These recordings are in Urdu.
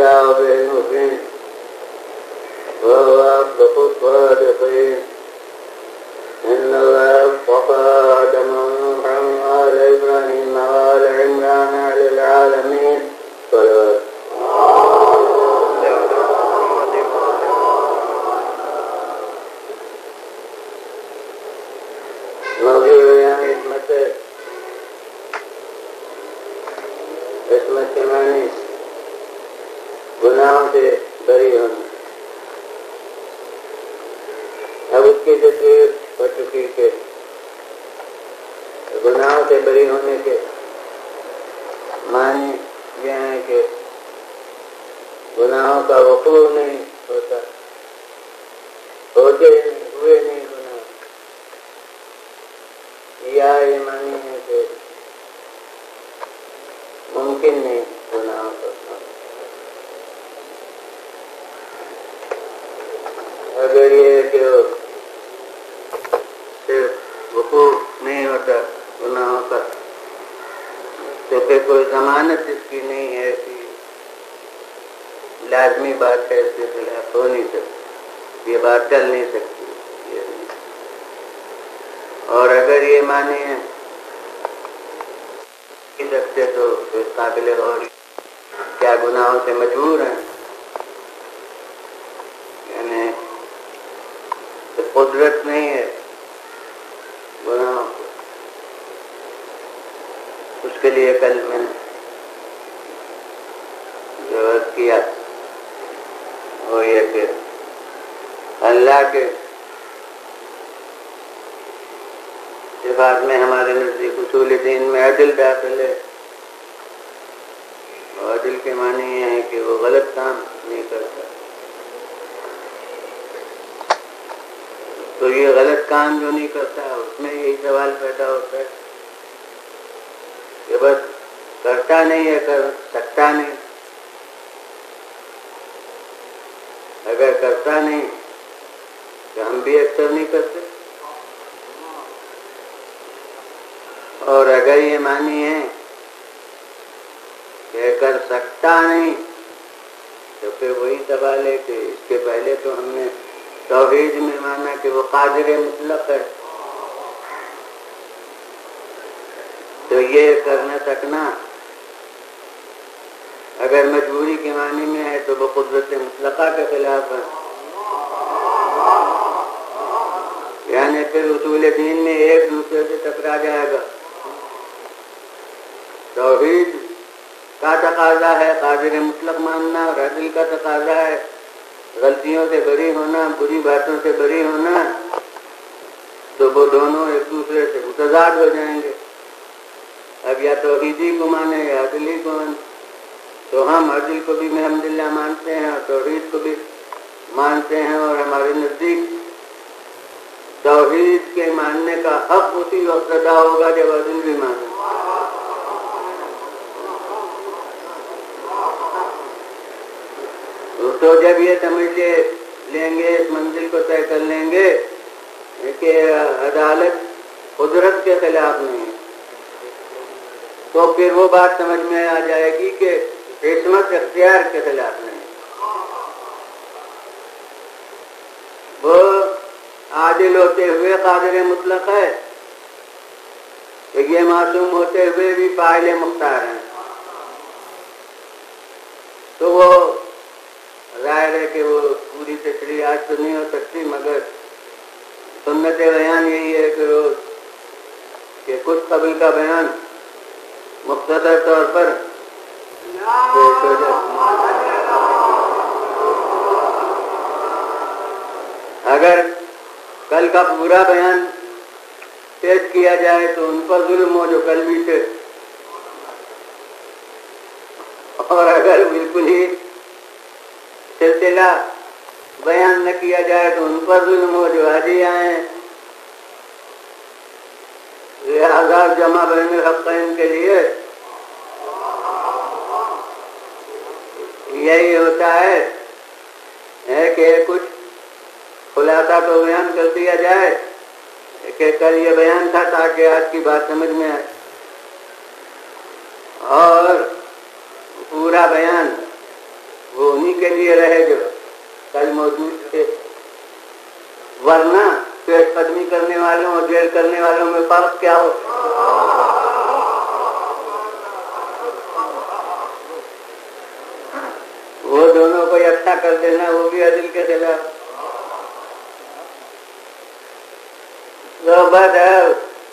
الكتاب المبين وهو أصدق الصادقين إن الله اصطفى آدم ونوحا وآل إبراهيم وآل عمران على العالمين صلوات موضوع يعني عصمت کے معنی گناہوں سے بری ہونا. اب اس کی تصویر ہو چکی کہ گناہوں سے بری ہونے کے معنی یہ ہیں کہ گناہوں کا وقوع نہیں ہوتا، ہوتے ہوئے نہیں گناہ، یا یہ معنی ہے کہ ممکن نہیں گناہوں کا. اگر یہ کہ صرف وقوع نہیں ہوتا گناہوں کا تو پھر کوئی ضمانت اس کی نہیں ہے کہ لازمی بات ہے، اس کے خلاف ہو نہیں سکتی، یہ بات چل نہیں سکتی. اور اگر یہ معنی ہے سکتے تو اس قابل غور کیا گناہوں سے مجبور ہیں، یعنی قدرت نہیں ہے گناہوں کو. اس کے لیے کل میں نے جو عرض کیا وہ یہ کہ اللہ کے صفات میں ہمارے نزدیک اصول دین میں عدل داخل ہے، اور عدل کے معنی یہ ہے کہ وہ غلط کام نہیں کرتا. تو یہ غلط کام جو نہیں کرتا اس میں یہی سوال پیدا ہوتا ہے کہ بس کرتا نہیں ہے، کر سکتا نہیں. اگر کرتا نہیں تو ہم بھی اکثر نہیں کرتے. اور اگر یہ معنی ہے کہ کر سکتا نہیں تو پھر وہی سوال ہے کہ اس کے پہلے تو ہم نے توحید میں مانا کہ وہ قادر مطلق ہے، تو یہ کر نہ سکنا اگر مجبوری کے معنی میں ہے تو وہ قدرت مطلقہ کے خلاف ہے. یعنی پھر اصول دین میں ایک دوسرے سے ٹکرا جائے گا. توحید کا تقاضا ہے قادر مطلق ماننا، اور عدل کا تقاضا ہے غلطیوں سے بری ہونا، بری باتوں سے بری ہونا. تو وہ دونوں ایک دوسرے سے متضاد ہو جائیں گے. اب یا توحیدی کو مانے یا عدلی کو مانے. تو ہم عدل کو بھی الحمدللہ مانتے ہیں اور توحید کو بھی مانتے ہیں، اور ہمارے نزدیک توحید کے ماننے کا حق اسی وقت ادا ہوگا جب عدل بھی مانے. تو جب یہ سمجھ لیں گے، اس منزل کو طے کر لیں گے کہ عدالت قدرت کے خلاف نہیں، تو پھر وہ بات سمجھ میں آ جائے گی کہ عصمت اختیار کے خلاف نہیں. وہ عادل ہوتے ہوئے قادر مطلق ہے، یہ معصوم ہوتے ہوئے بھی فاعل مختار ہیں. تو وہ ظاہر ہے کہ وہ پوری تشریحات تو نہیں ہو سکتی، مگر سنت بیان یہی ہے کہ کچھ قبل کا بیان مختصر طور پر پیش ہو جائے. اگر کل کا پورا بیان پیش کیا جائے تو ان پر ظلم ہو جو کل بھی تھے، اور اگر بالکل ہی سلسلہ بیان نہ کیا جائے تو ان پر ظلم ہو جو آج ہی آئے ہیں. لہذا جمع بین الحقین کے لیے یہی ہوتا ہے کہ کچھ خلاصہ تو بیان کر دیا جائے کہ کل یہ بیان تھا تاکہ آج کی بات سمجھ میں آئے، اور پورا بیان وہ انہی کے لیے رہے جو کل موجود تھے، ورنہ پیش قدمی کرنے والوں اور جیل کرنے والوں میں فرق کیا ہو؟ وہ دونوں کو اکٹھا کر دینا وہ بھی عدل کے خلاف۔ بات ہے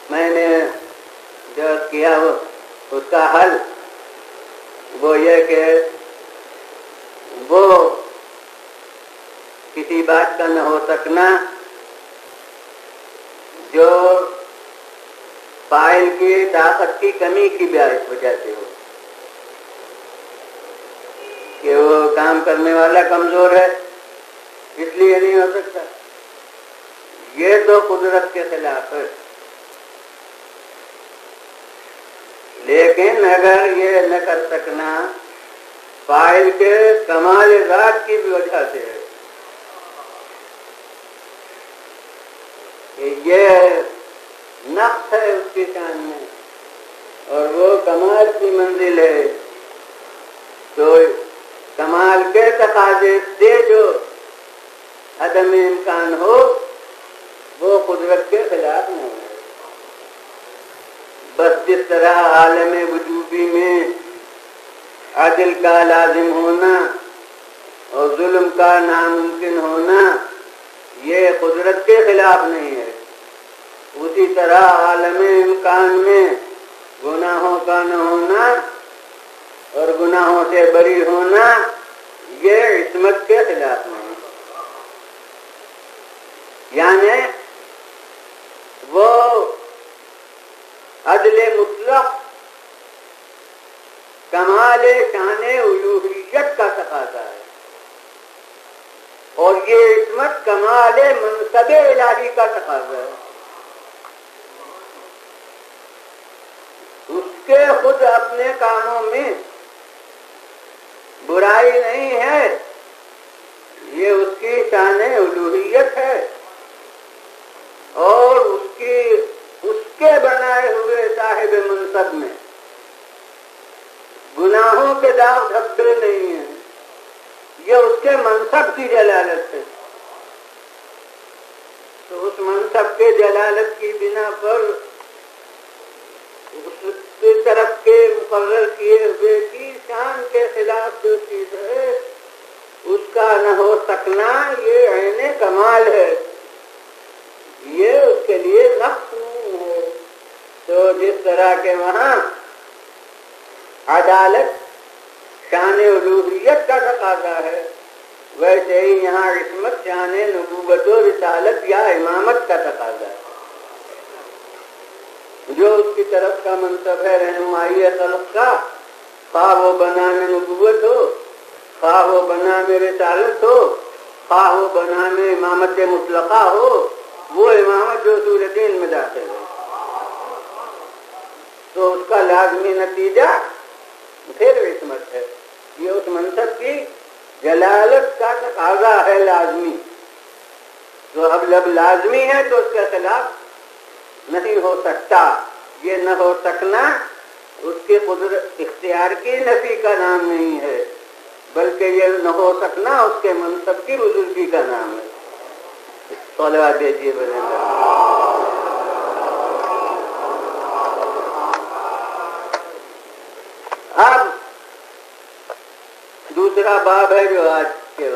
میں نے جو کیا وہ اس کا حل وہ یہ کہ وہ کسی بات کا نہ ہو سکنا جو فاعل کی طاقت کی کمی کی وجہ سے ہو، کہ وہ کام کرنے والا کمزور ہے اس لیے نہیں ہو سکتا، یہ تو قدرت کے خلاف ہے۔ لیکن اگر یہ نہ کر سکنا فاعل کے کمال ذات کی بھی وجہ سے ہے، کہ یہ نقص ہے اس کی شان میں اور وہ کمال کی منزل ہے، تو کمال کے تقاضے سے جو عدم امکان ہو وہ قدرت کے خلاف نہیں ہے۔ بس جس طرح عالم وجودی میں عدل کا لازم ہونا اور ظلم کا ناممکن ہونا یہ قدرت کے خلاف نہیں ہے، اسی طرح عالم امکان میں گناہوں کا نہ ہونا اور گناہوں سے بری ہونا یہ عصمت کے خلاف نہیں ہے۔ یعنی وہ عدل مطلق کمال شان الوہیت کا تقاضا ہے، اور یہ عصمت کمال منصب الہی کا تقاضا ہے۔ اس کے خود اپنے کاموں میں برائی نہیں ہے، یہ اس کی شان الوہیت ہے، اور اس کے بنائے ہوئے صاحب منصب میں گناہوں کے داغ دھبے نہیں ہیں، یہ اس کے منصب کی جلالت ہے۔ تو اس منصب کے جلالت کی بنا پر اس کی طرف کے مقرر کیے ہوئے کی شان کے خلاف جو چیز ہے اس کا نہ ہو سکنا یہ عین کمال ہے، یہ اس کے لیے نقص نہیں ہے۔ تو جس طرح کے وہاں عدالت شان الوہیت کا تقاضا ہے، ویسے ہی یہاں عصمت شان نبوت و رسالت یا امامت کا تقاضا ہے۔ جو اس کی طرف کا منصب ہے رہنمائی خلق کا، خواہ وہ بنا میں نبوت ہو، خواہ وہ بنا میں رسالت ہو، خواہ وہ بنا میں امامت مطلقہ ہو، وہ امامت جو صورتین میں داخل ہے، تو اس کا لازمی نتیجہ پھر عصمت ہے۔ یہ اس منصب کی جلالت کا تقاضا ہے لازمی، تو اب جب لازمی ہے تو اس کے خلاف نہیں ہو سکتا۔ یہ نہ ہو سکنا اس کے قدرت اختیار کی نفی کا نام نہیں ہے، بلکہ یہ نہ ہو سکنا اس کے منصب کی بزرگی کا نام ہے۔ صلوات بھیجیے بنے اب دوسرا باب ہے جو آج کے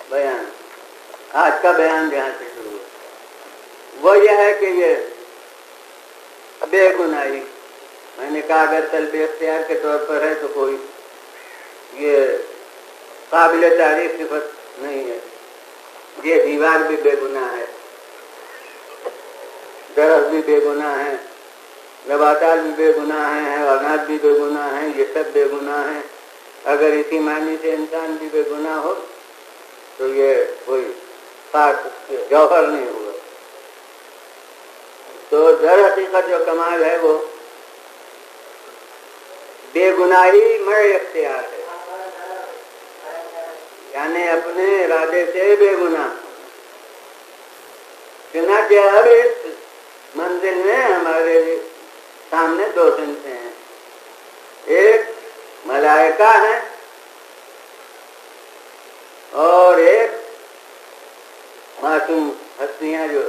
بیان، آج کا بیان جہاں سے شروع ہے وہ یہ ہے کہ یہ بے گناہی، میں نے کہا اگر طلب اختیار کے طور پر ہے تو کوئی یہ قابل تعریف صفت نہیں ہے، یہ دیوار بھی بے گناہ ہے، درخت بھی بے گناہ ہے، نباتات بھی بے گناہ ہیں، حیوانات بھی بے گناہ ہیں، یہ سب بے گناہ ہیں۔ اگر اسی معنی سے انسان بھی بے گناہ ہو تو یہ کوئی خاص جوہر نہیں ہوا۔ تو در حقیقت جو کمال ہے وہ بے گناہی مع اختیار ہے، یعنی اپنے ارادے سے بے گناہ۔ چنانچہ اب اس منزل میں ہمارے سامنے دو صنفیں ہیں، ایک ملائکہ ہیں اور ایک معصوم ہستیاں جو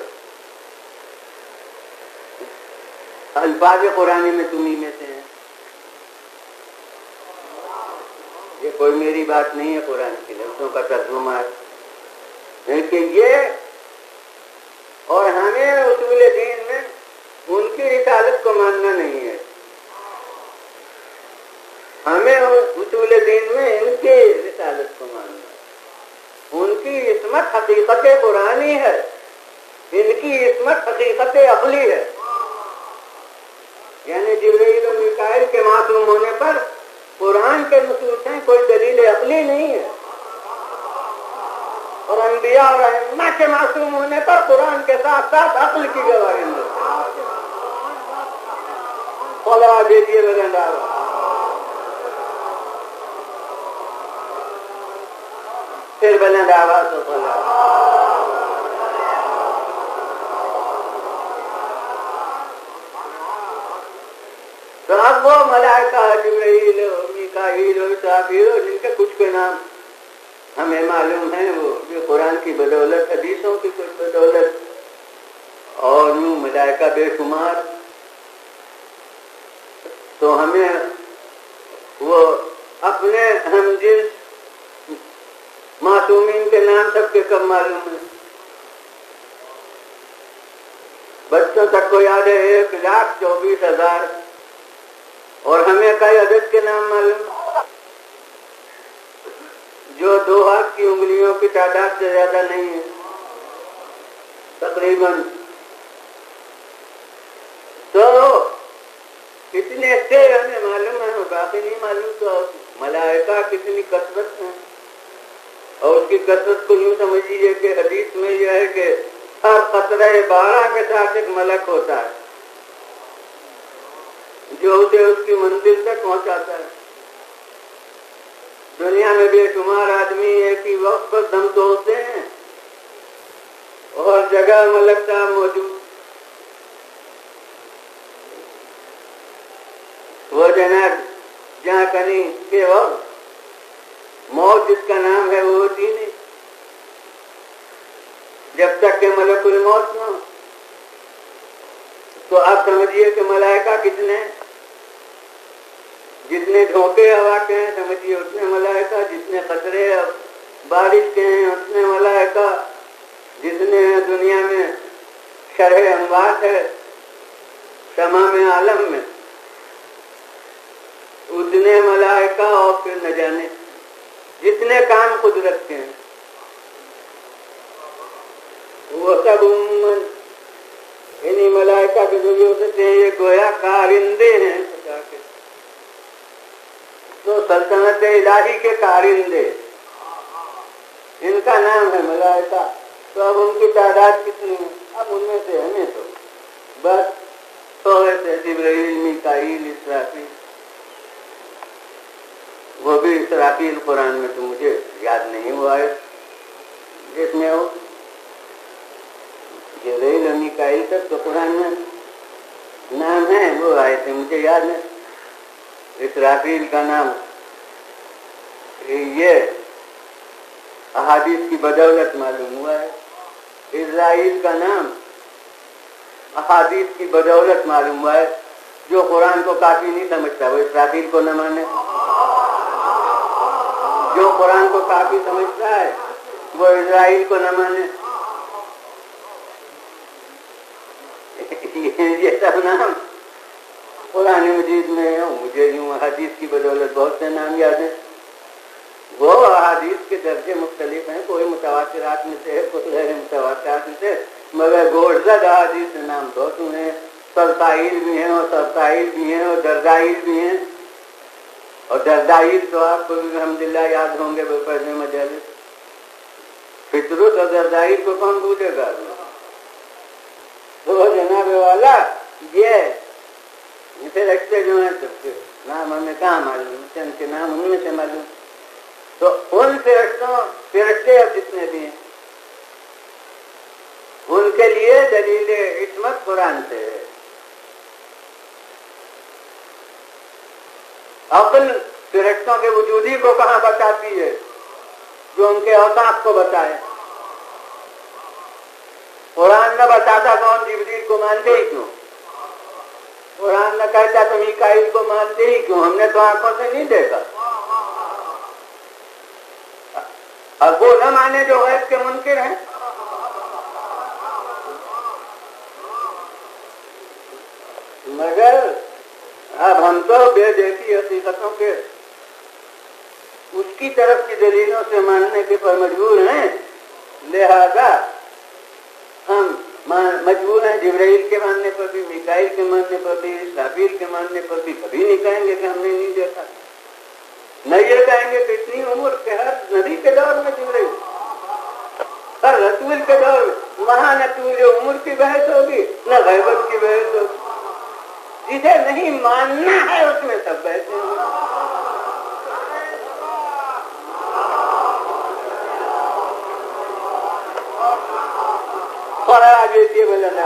الفاظ قرآن میں تمہیں میں سے ہیں. یہ کوئی میری بات نہیں ہے، قرآن کے لفظوں کا ترجمہ ہے. لیکن یہ اور ہمیں اصول دین میں ان کی رسالت کو ماننا نہیں ہے. ہمیں اصول دین میں ان کی رسالت کو ماننا ہے. ان کی عصمت حقیقت قرآنی ہے، ان کی عصمت حقیقت عقلی ہے. یعنی جبرائیل و میکائیل کے معصوم ہونے پر قرآن کے نصوص ہیں، کوئی دلیل عقلی نہیں ہے. اور انبیاء اور ائمہ کے معصوم ہونے پر قرآن کے ساتھ ساتھ عقل کی گواہی ملتی ہے. خدا دیجیے بلند آواز. پھر بلند آواز تو خدا. تو اب وہ ملائکہ جبرائیل و میکائیل و اسرافیل جن کے کچھ کے نام ہمیں معلوم ہیں، وہ جو قرآن کی بدولت، حدیثوں کی کچھ بدولت، اور یوں ملائکہ بے شمار، تو ہمیں وہ اپنے ہم جنس معصومین کے نام سب کے کب معلوم ہے. بچوں تک کو یاد ہے 1,24,000، اور ہمیں کئی عدد کے نام معلوم جو 2 ہاتھ کی انگلیوں کی تعداد سے زیادہ نہیں ہے تقریباً. تو کتنے سے ہمیں معلوم ہے، باقی نہیں معلوم. تو ملائکہ کتنی کثرت ہے، اور اس کی کثرت کو یوں سمجھیے کہ حدیث میں یہ ہے کہ ہر قطرہ 12 کے ساتھ ایک ملک ہوتا ہے جو اسے اس کی منزل تک پہنچاتا ہے. دنیا میں بے شمار آدمی ایک ہی وقت پر دم توڑتے ہیں، اور جگہ ملک صاحب موجود. وہ جناب جہاں کنی کے وقت موت جس کا نام ہے وہ ہوتی نہیں جب تک کہ ملک الموت نہ ہو. تو آپ سمجھیے کہ ملائکہ کتنے، جتنے دھوکے ہوا کے ہیں سمجھیے اتنے ملائکہ، جتنے خطرے بارش کے ہیں اتنے ملائکہ، جتنے دنیا میں شرح اموات ہے تمام عالم میں اتنے ملائکہ، اور پھر نہ جانے جتنے کام قدرت کے ہیں. وہ سب انہی ملائکہ کے ذریعے ہوتے ہیں. یہ گویا کارندے ہیں تو سلطنت الہی کے کارندے، ان کا نام ہے ملائکہ. تو اب ان کی تعداد کتنی ہے؟ اب ان میں سے ہمیں تو بس تھوڑے سے جبرائیل، میکائیل، اسرافیل. وہ بھی اسرافیل قرآن میں تو مجھے یاد نہیں ہوا ہے جس میں ہو. جبرائیل اور میکائیل تک تو قرآن میں نام ہے، وہ آئے تھے مجھے یاد ہے. اسرافیل کا نام یہ احادیث کی بدولت معلوم ہوا ہے. اسرائیل کا نام احادیث کی بدولت معلوم ہوا ہے. جو قرآن کو کافی نہیں سمجھتا وہ اسرافیل کو نہ مانے، جو قرآن کو کافی سمجھتا ہے وہ اسرائیل کو نہ مانے. یہ سب نام قرآن مجید میں ہے. مجھے یوں حدیث کی بدولت بہت سے نام یاد ہیں. وہ احادیث کے درجے مختلف ہیں، کوئی متواترات میں سے ہے، کوئی غیر متواترات میں سے، مگر گوڑزد احادیث کے نام بہت ہیں. سلطائل بھی ہیں اور سرطائل بھی ہیں اور دردائل بھی ہیں. اور دردائل تو آپ کو بھی الحمدللہ یاد ہوں گے بپردے مجالس. فطرت اور دردائل کو کون بھولے گا؟ تو جناب والا یہ فرشتے جو ہیں سب کے نام ہمیں کہاں معلوم، ان کے نام ان میں سے معلوم. تو ان فرشتے اب جتنے بھی ہیں ان کے لیے دلیل عصمت قرآن سے ہے. عقل فرشتوں کے وجودی کو کہاں بتاتی ہے؟ جو ان کے اوصاف کو بتائے۔ قرآن نہ بتاتا کون جبریل کو مانتے ہی کیوں؟ قرآن نہ کہتا تو میکائیل کو مانتے ہی کیوں؟ ہم نے تو آنکھوں سے نہیں دیکھا۔ اب وہ نہ مانے جو غیب کے منکر ہیں۔ مگر اب ہم تو بے دیکھی حقیقتوں کے اس کی طرف کی دلیلوں سے ماننے کے پر مجبور ہیں، لہذا ہم مجبور ہیں جبرائیل کے ماننے پر بھی، میکائیل کے ماننے پر بھی، اسرافیل کے ماننے پر بھی۔ کبھی نہیں کہیں گے کہ ہم نے نہیں دیکھا، نہ یہ کہیں گے کہ اتنی عمر کے ہر نبی کے دور میں جبرائیل، ہر رسول کے دور میں وہاں نہ طول عمر کی بحث ہوگی نہ غیبت کی بحث ہوگی۔ جسے نہیں ماننا ہے اس میں سب بحثیں ہوگی۔ اور آج یہ بلند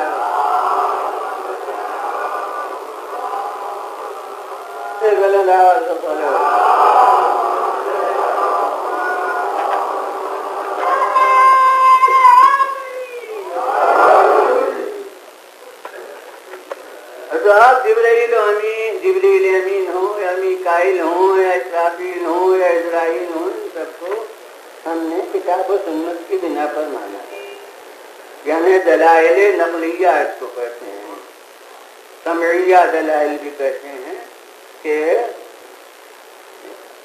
تو آپ جبرائیل امین ہوں یا میکائیل ہوں یا اسرافیل ہوں یا اسرائیل ہوں، ان سب کو ہم نے کتاب و سنت کی بنا پر مانا ہے، یعنی دلائل نقلیہ اس کو کہتے ہیں، سمعیہ دلائل بھی کہتے ہیں، کہ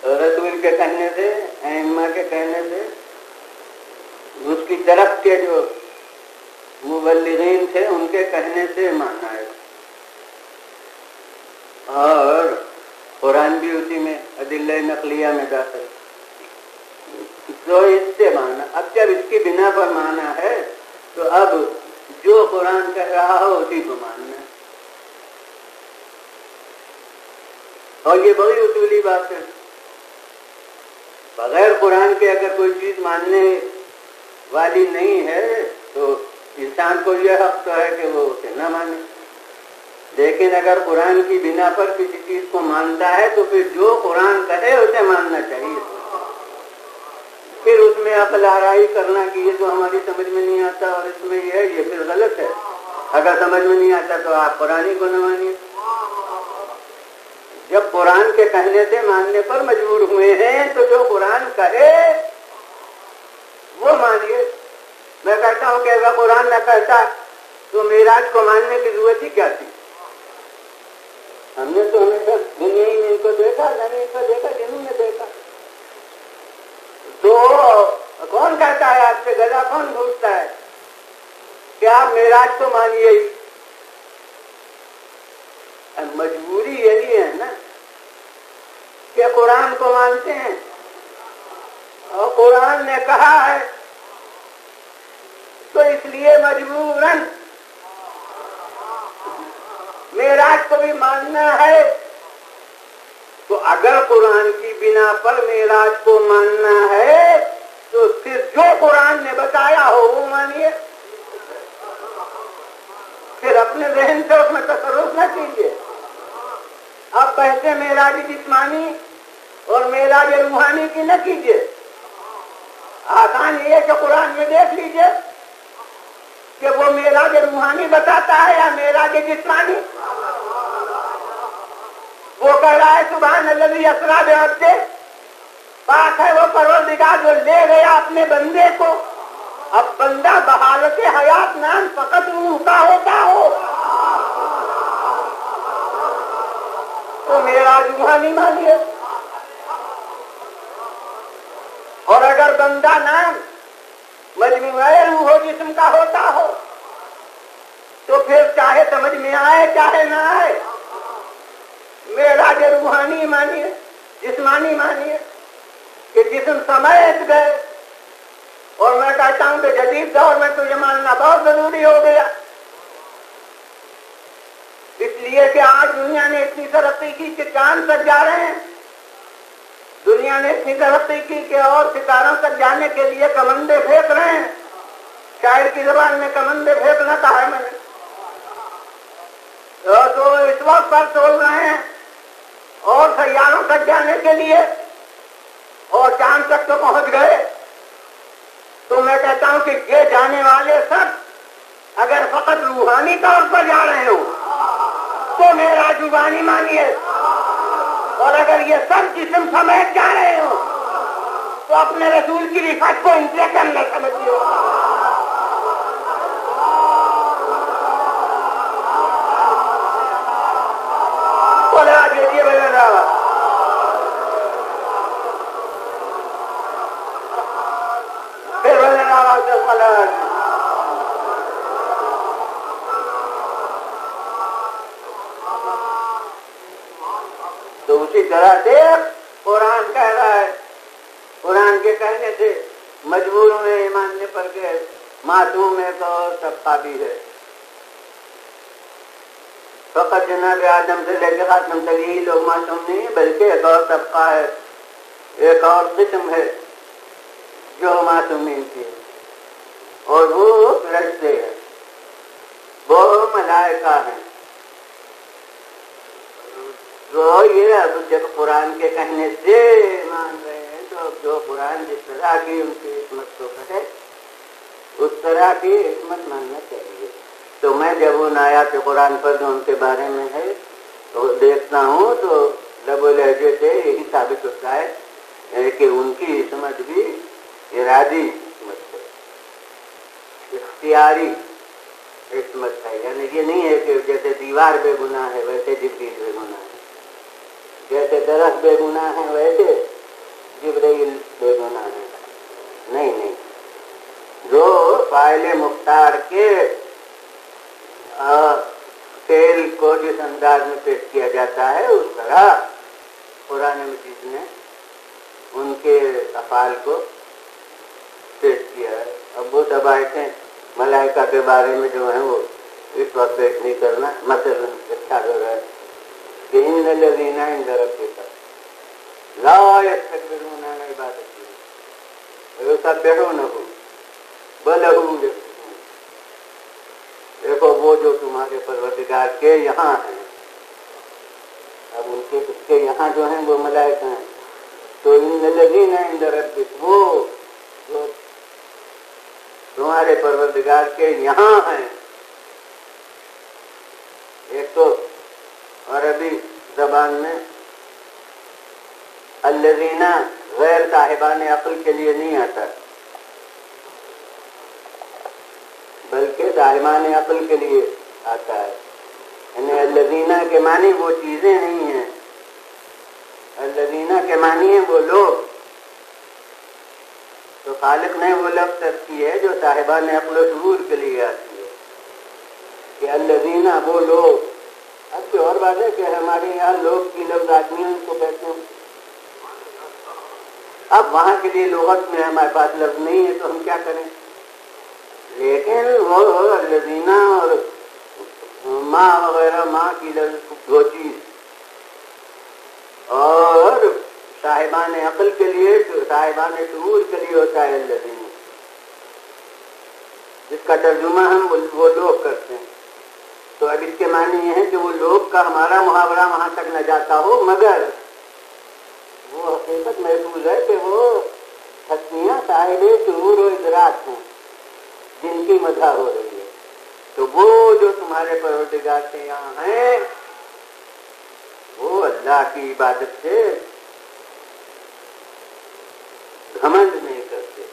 رسول کے کہنے سے، ائمہ کے کہنے سے، اس کی طرف کے جو مبلغین تھے ان کے کہنے سے مانا ہے۔ اور قرآن بھی اسی میں ادلہ نقلیہ میں داخل، تو اس سے مانا۔ اب جب اس کی بنا پر مانا ہے تو اب جو قرآن کہہ رہا ہو اسی کو ماننا ہے، اور یہ بڑی اصولی بات ہے۔ بغیر قرآن کے اگر کوئی چیز ماننے والی نہیں ہے تو انسان کو یہ حق تو ہے کہ وہ اسے نہ مانے، لیکن اگر قرآن کی بنا پر کسی چیز کو مانتا ہے تو پھر جو قرآن کہے اسے ماننا چاہیے۔ پھر اس میں عقل آرائی کرنا کہ یہ تو ہماری سمجھ میں نہیں آتا اور اس میں یہ ہے، یہ پھر غلط ہے۔ اگر سمجھ میں نہیں آتا تو آپ قرآن کو نہ مانیے۔ جب قرآن کے کہنے سے ماننے پر مجبور ہوئے ہیں تو جو قرآن کہے وہ مانیے۔ میں کہتا ہوں کہ اگر قرآن نہ کہتا تو معراج کو ماننے کی ضرورت ہی کیا تھی؟ ہم نے تو ہمیشہ دنیا ہی میں ان کو دیکھا، زمین کو دیکھا، جنہوں نے دیکھا۔ تو کون کہتا ہے آپ سے، گلا کون پوچھتا ہے کہ آپ معراج کو مانیے ہی؟ مجبوری یہی ہے نا کہ قرآن کو مانتے ہیں، اور قرآن نے کہا ہے تو اس لیے مجبوراً معراج کو بھی ماننا ہے۔ تو اگر قرآن کی بنا پر معراج کو ماننا ہے تو پھر جو قرآن نے بتایا ہو وہ مانیے، پھر اپنے ذہن سے اس میں تصرف نہ کیجیے۔ اب بحث معراج جسمانی اور معراج روحانی کی نہ کیجیے، آسان یہ ہے کہ قرآن میں دیکھ لیجیے کہ وہ معراج روحانی بتاتا ہے یا معراج جسمانی۔ وہ کہہ رہا ہے سبحان الذی اسریٰ بعبدہ، پاک ہے وہ پروردگار جو لے گیا اپنے بندے کو۔ اب بندہ بحالت حیات نام فقط روح کا ہوتا ہو تو معراج روحانی مانیے، اور اگر بندہ نام مجموعہ روح و جسم کا ہوتا ہو تو پھر چاہے سمجھ میں آئے چاہے نہ آئے معراج روحانی مانیے، جسمانی مانیے کہ جسم سمیت گئے۔ اور میں کہتا ہوں کہ جدید دور میں تو یہ ماننا بہت ضروری ہو گیا، اس لیے کہ آج دنیا نے اتنی ترقی کی کہ چاند تک جا رہے ہیں، دنیا نے اتنی ترقی کی کہ اور ستاروں تک جانے کے لیے کمندے پھینک رہے ہیں۔ شاعر کی زبان میں کمندے پھینکنا کہا ہے میں نے، تو اس وقت پر توڑ رہے ہیں اور سیاروں تک جانے کے لیے، اور چاند تک تو پہنچ گئے کہتا ہوں کہ یہ جانے والے سب اگر فقط روحانی طور پر جا رہے ہوں تو میرا زبانی مانیے، اور اگر یہ سب جسم سمیت جا رہے ہوں تو اپنے رسول کی رفعت کو ان سے کم نہ سمجھیے۔ بولا دیجیے بھائی راوا، پھر بھائی راوا سے فلاح۔ تو اسی طرح سے قرآن کہہ رہا ہے، قرآن کے کہنے سے مجبوروں میں ایمان پر کے معصوم ایک اور طبقہ بھی ہے۔ فقط جناب آدم سے لے کے خاتم تک یہی لوگ معصوم نہیں ہیں، بلکہ ایک اور طبقہ ہے، ایک اور قسم ہے جو معصومین کی ہے، اور وہ فرشتے ہیں، وہ ملائکہ ہیں۔ تو یہ اب جب قرآن کے کہنے سے مان رہے ہیں تو جو قرآن جس طرح کی ان کی حکمت کو کہے اس طرح کی حکمت ماننا چاہیے۔ تو میں جب ان آیات قرآن پر جو ان کے بارے میں ہے تو دیکھتا ہوں تو لب و لہجے سے یہی ثابت ہوتا ہے کہ ان کی حکمت بھی ارادی حکمت ہے، اختیاری حکمت ہے، یعنی یہ نہیں ہے کہ جیسے دیوار بے گناہ ہے ویسے جبریل بے گناہ ہے، جیسے درخت بے گناہ ہے ویسے جبرائیل بے گناہ ہے۔ نہیں نہیں، جو فاعل مختار کے فعل کو جس انداز میں پیش کیا جاتا ہے اس طرح قرآن مجید نے ان کے افعال کو پیش کیا ہے۔ اب وہ سب آیتیں ملائکہ کے بارے میں جو ہیں وہ اس وقت پیش نہیں کرنا، مثلا اچھا ہو رہا ہے کہ ان الذین عند ربک لا یستکبرون عن عبادتہ ویسبحونہ ولہ یسجدون۔ دیکھو وہ جو تمہارے پروردگار کے یہاں ہیں، اب ان کے یہاں جو ہیں وہ ملائکہ ہیں، تو ان الذین عند ربک وہ جو تمہارے پروردگار کے یہاں ہیں، ایک تو عربی زبان میں الذین غیر صاحبان عقل کے لیے نہیں آتا بلکہ صاحبان عقل کے لیے آتا ہے، یعنی الذین کے معنی وہ چیزیں نہیں ہیں، الذین کے معنی ہیں وہ لوگ۔ تو خالق نے وہ لفظ کی ہے جو صاحبان عقل و شعور کے لیے آتی ہے کہ الذین وہ لوگ۔ اب کوئی اور بات ہے کہ ہمارے یہاں لوگ کی لفظ آدمیوں کو کہتے ہیں، اب وہاں کے لیے لغت میں ہمارے پاس لفظ نہیں ہے تو ہم کیا کریں، لیکن وہ الذین اور ماں وغیرہ، ماں کی لفظ وہ چیز، اور صاحبان عقل کے لیے، صاحبان شعور کے لیے ہوتا ہے الذین، جس کا ترجمہ ہم وہ لوگ کرتے ہیں۔ تو اب اس کے معنی یہ ہے کہ وہ لوگ کا ہمارا محاورہ وہاں تک نہ جاتا ہو، مگر وہ حقیقت محفوظ ہے کہ وہ ہستیاں صاحب شعور و ادراک ہیں جن کی مدح ہو رہی ہے۔ تو وہ جو تمہارے پروردگار کے یہاں ہیں وہ اللہ کی عبادت سے گھمنڈ نہیں کرتے،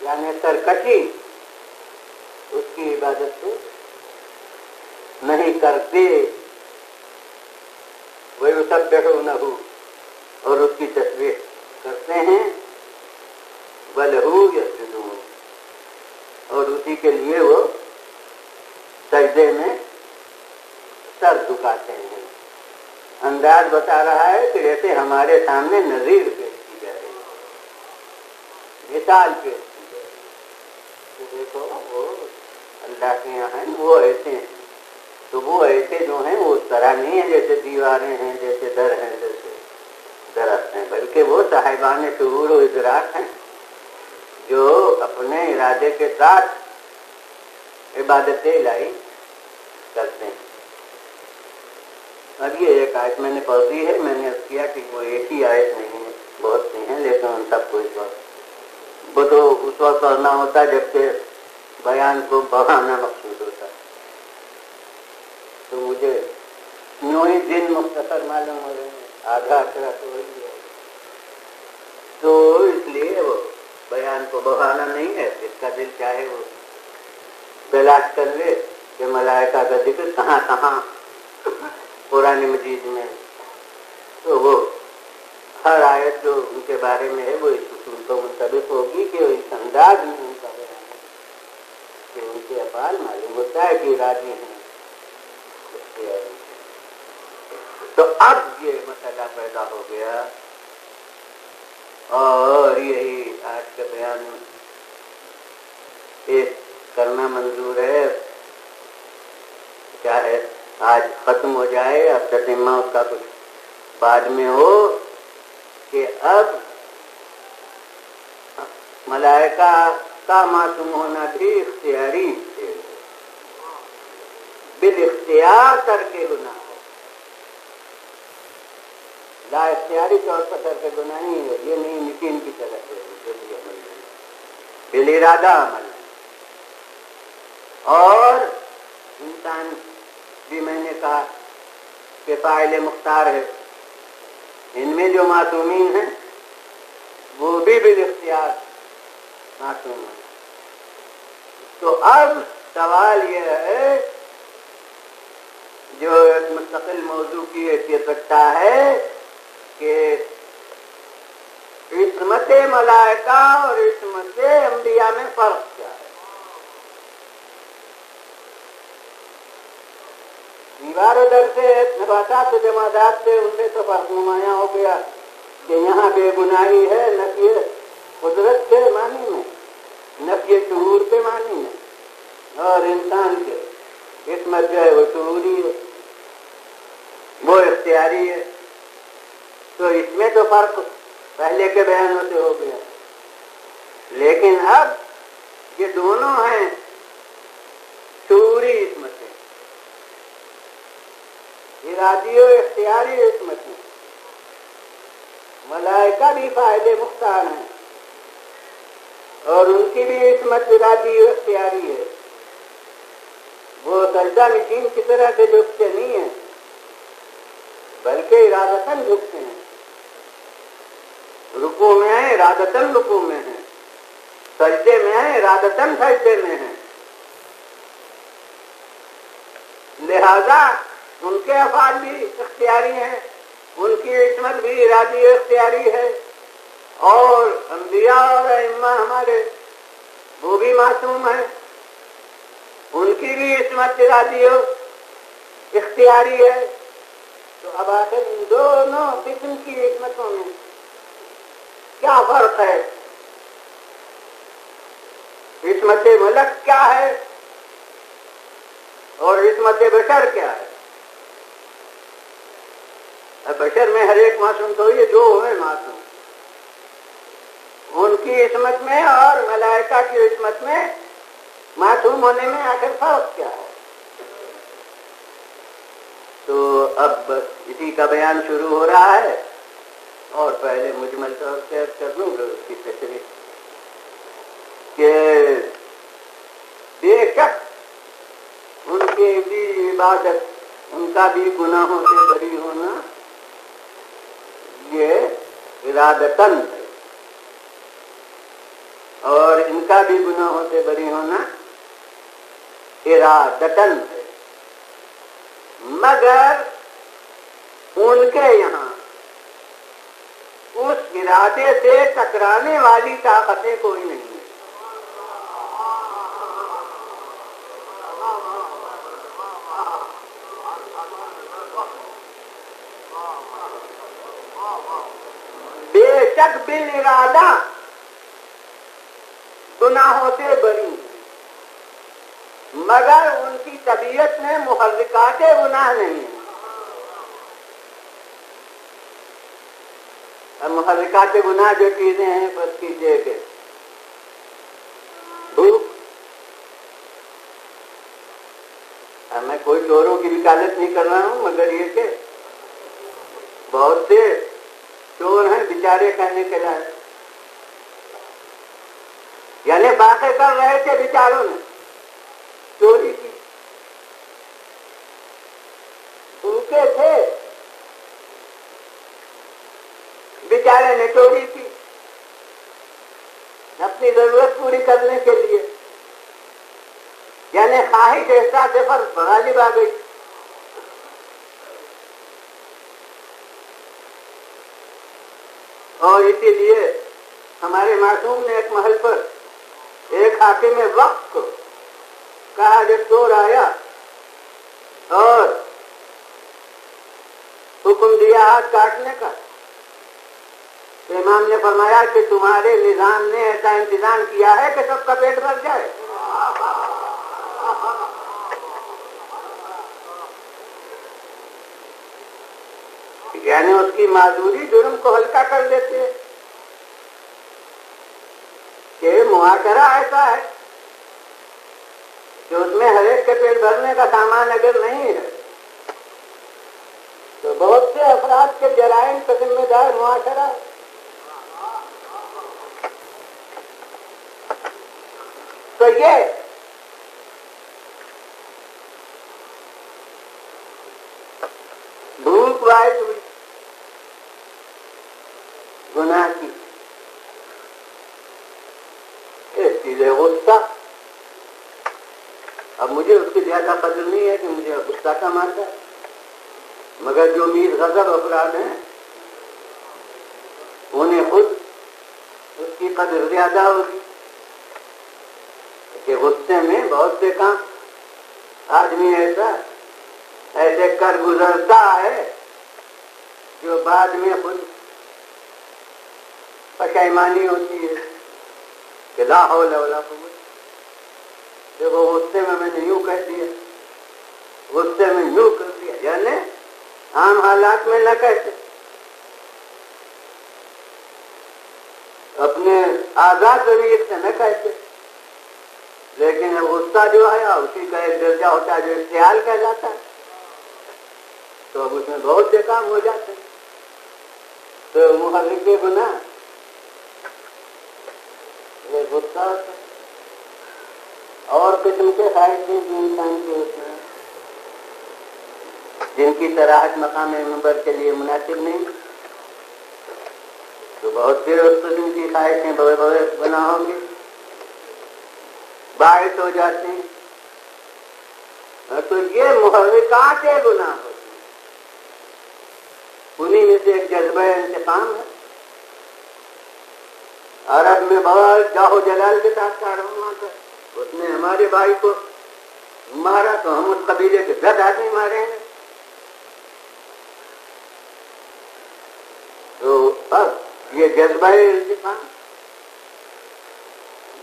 یعنی سرکشی اس کی عبادت سے نہیں کرتے، وَيُسَبِّحُونَهُ اور اس کی تسبیح کرتے ہیں، وَلَهُ يَسْجُدُونَ اور اسی کے لیے وہ سجدے میں سر جھکاتے ہیں۔ انداز بتا رہا ہے کہ جیسے ہمارے سامنے نظیر پیش کی جائے، مثال پیش کی جائے کہ دیکھو وہ اللہ کے یہاں ہیں، وہ ایسے ہیں۔ تو وہ ایسے جو ہیں وہ اس طرح نہیں ہیں جیسے دیواریں ہیں، جیسے در ہیں، جیسے درخت ہیں، بلکہ وہ صاحبان شعور و ادراک ہیں جو اپنے ارادے کے ساتھ عبادت الہی کرتے ہیں۔ اب یہ ایک آیت میں نے پڑھ دی ہے، میں نے کیا کہ وہ ایک ہی آیت نہیں ہے، بہت سی ہیں، لیکن ان سب کو اس وقت وہ تو اس وقت کرنا ہوتا ہے جبکہ بیان کو بڑھانا مقصود ہوتا ہے. تو مجھے یوں ہی دن مختصر معلوم ہو رہے ہیں، آدھا اشرا تو وہی ہے. تو اس لیے وہ بیان کو بڑھانا نہیں ہے. جس کا دل چاہے وہ تلاش کر لے کہ ملائکہ کا ذکر کہاں کہاں قرآن مجید میں. تو وہ ہر آیت جو ان کے بارے میں ہے وہ اس اصول کو منطبق ہوگی کہ اس انداز میں ان کا بیان ہے کہ ان کے افعال معلوم ہوتا ہے کہ راضی ہیں. تو اب یہ مسئلہ پیدا ہو گیا اور یہی آج کے بیان میں پیش کرنا منظور ہے. چاہے آج ختم ہو جائے، اب تتمہ اس کا کچھ بعد میں ہو کہ اب ملائکہ کا معصوم ہونا بھی اختیاری ہے، بالاختیار ترک گناہ ہے. لا اختیاری طور پر ترک گناہ نہیں ہے، یہ نہیں یقین کی طرف ہے، بالارادہ عمل ہے. اور انسان بھی میں نے کہا کہ فاعل مختار ہے. ان میں جو معصومین ہیں وہ بھی بالاختیار معصوم ہیں. تو اب سوال یہ ہے جو ایک مستقل موضوع کی حیثیت رکھتا ہے کہ عصمت ملائکہ اور عصمت انبیاء میں فرق کیا ہے. دیوار در سے نباتات و جمادات سے ان میں تو فرق نمایاں ہو گیا کہ یہاں بے گناہی ہے نفی قدرت کے معنی میں، نفی شعور کے معنی میں، اور انسان کے عصمت جو ہے وہ شعوری ہے، وہ اختیاری ہے. تو اس میں تو فرق پہلے کے بیانوں سے ہو گیا. لیکن اب یہ دونوں ہیں شعوری عصمتیں، ارادی و اختیاری عصمتیں. ملائکہ بھی فاعل مختار ہیں اور ان کی بھی عصمت ارادی و اختیاری ہے. وہ سجدہ نشین کی طرح سے جھکتے نہیں ہیں بلکہ ارادتاً جھکتے ہیں. رکوع میں ہیں ارادتاً رکوع میں ہیں، سجدے میں ہیں ارادتاً سجدے میں ہیں. لہذا ان کے افعال بھی اختیاری ہیں، ان کی عصمت بھی ارادی اختیاری ہے. اور انبیاء اور ائمہ ہمارے وہ بھی معصوم ہیں، ان کی بھی عصمت ارادی اختیاری ہے. تو اب آخر ان دونوں قسم کی عصمتوں میں کیا فرق ہے؟ عصمت ملک کیا ہے اور عصمت بشر کیا ہے؟ بشر میں ہر ایک معصوم تو یہ جو ہے معصوم، ان کی عصمت میں اور ملائکہ کی عصمت میں معصوم ہونے میں آخر فرق کیا ہے؟ تو اب بس اسی کا بیان شروع ہو رہا ہے اور پہلے مجمل طور سے کر لوں گا اس کی تشریح کہ بے شک ان کی بھی عبادت، ان کا بھی گناہوں سے بری ہونا یہ ارادتاً ہے اور ان کا بھی گناہوں سے بری ہونا ارادتاً ہے. مگر ان کے یہاں اس ارادے سے ٹکرانے والی طاقتیں کوئی نہیں ہیں. بے شک بالارادہ گناہوں سے بری مگر ان کی طبیعت میں محرکات گناہ نہیں ہیں. اب محرکات گناہ جو چیزیں ہیں بس کیجیے کہ بھوک، میں کوئی چوروں کی وکالت نہیں کر رہا ہوں مگر یہ کہ بہت سے چور ہیں بیچارے کہنے کے لائق، واقع کر رہے تھے بیچاروں نے چوری کی، بھوکے تھے بیچارے نے چوری کی اپنی ضرورت پوری کرنے کے لیے، یعنی خواہش احساس فرض غالب آ گئی۔ اور اسی لیے ہمارے معصوم نے ایک محل پر ایک حاکم وقت کو کہا، جب چور آیا اور حکم دیا ہاتھ کاٹنے کا، تو امام نے فرمایا کہ تمہارے نظام نے ایسا انتظام کیا ہے کہ سب کا پیٹ بھر جائے۔ یعنی اس کی معذوری جرم کو ہلکا کر دیتے ہیں کہ معاشرہ ایسا ہے کہ اس میں ہر ایک کے پیٹ بھرنے کا سامان اگر نہیں ہے تو بہت سے افراد کے جرائم کا ذمہ دار معاشرہ ہے۔ تو یہ بھوک باعث ہوئی گناہ کی، اس چیزیں غصہ، اب مجھے اس کی زیادہ قدر نہیں ہے کہ مجھے غصہ کم آتا ہے، مگر جو میر غضب افراد ہیں انہیں خود اس کی قدر زیادہ ہوگی کہ غصے میں بہت سے کام آدمی ایسے کر گزرتا ہے جو بعد میں خود پشیمانی ہوتی ہے کہ لا حول ولا قوت، دیکھو غصے میں نے یوں کہہ دیا، غصے میں یوں کر دیا، یعنی عام حالات میں نہ کہتے، اپنے آزاد ضمیر سے نہ کہتے، لیکن غصہ جو ہے اسی کا ایک درجہ ہوتا ہے جو اختیال کہلاتا ہے، تو اب اس میں بہت سے کام ہو جاتے ہیں۔ تو محرک گناہ یہ غصہ ہوتا ہے، اور قسم کے خواہشیں جو انسان کے ہوتے ہیں جن کی صراحت مقام منبر کے لیے مناسب نہیں، تو بہت سے اس قسم کی خواہشیں بڑے بڑے گناہوں کی باعث ہو جاتے ہیں، تو یہ محرکات گناہ ہوتے ہیں۔ انہیں میں سے ایک جذبہ انتقام ہے، عرب میں بہت جاہ و جلال کے ساتھ کارواں تھا، اس نے ہمارے بھائی کو مارا تو ہم اس قبیلے کے 10 آدمی مارے ہیں، تو اب یہ جذبہ انتقام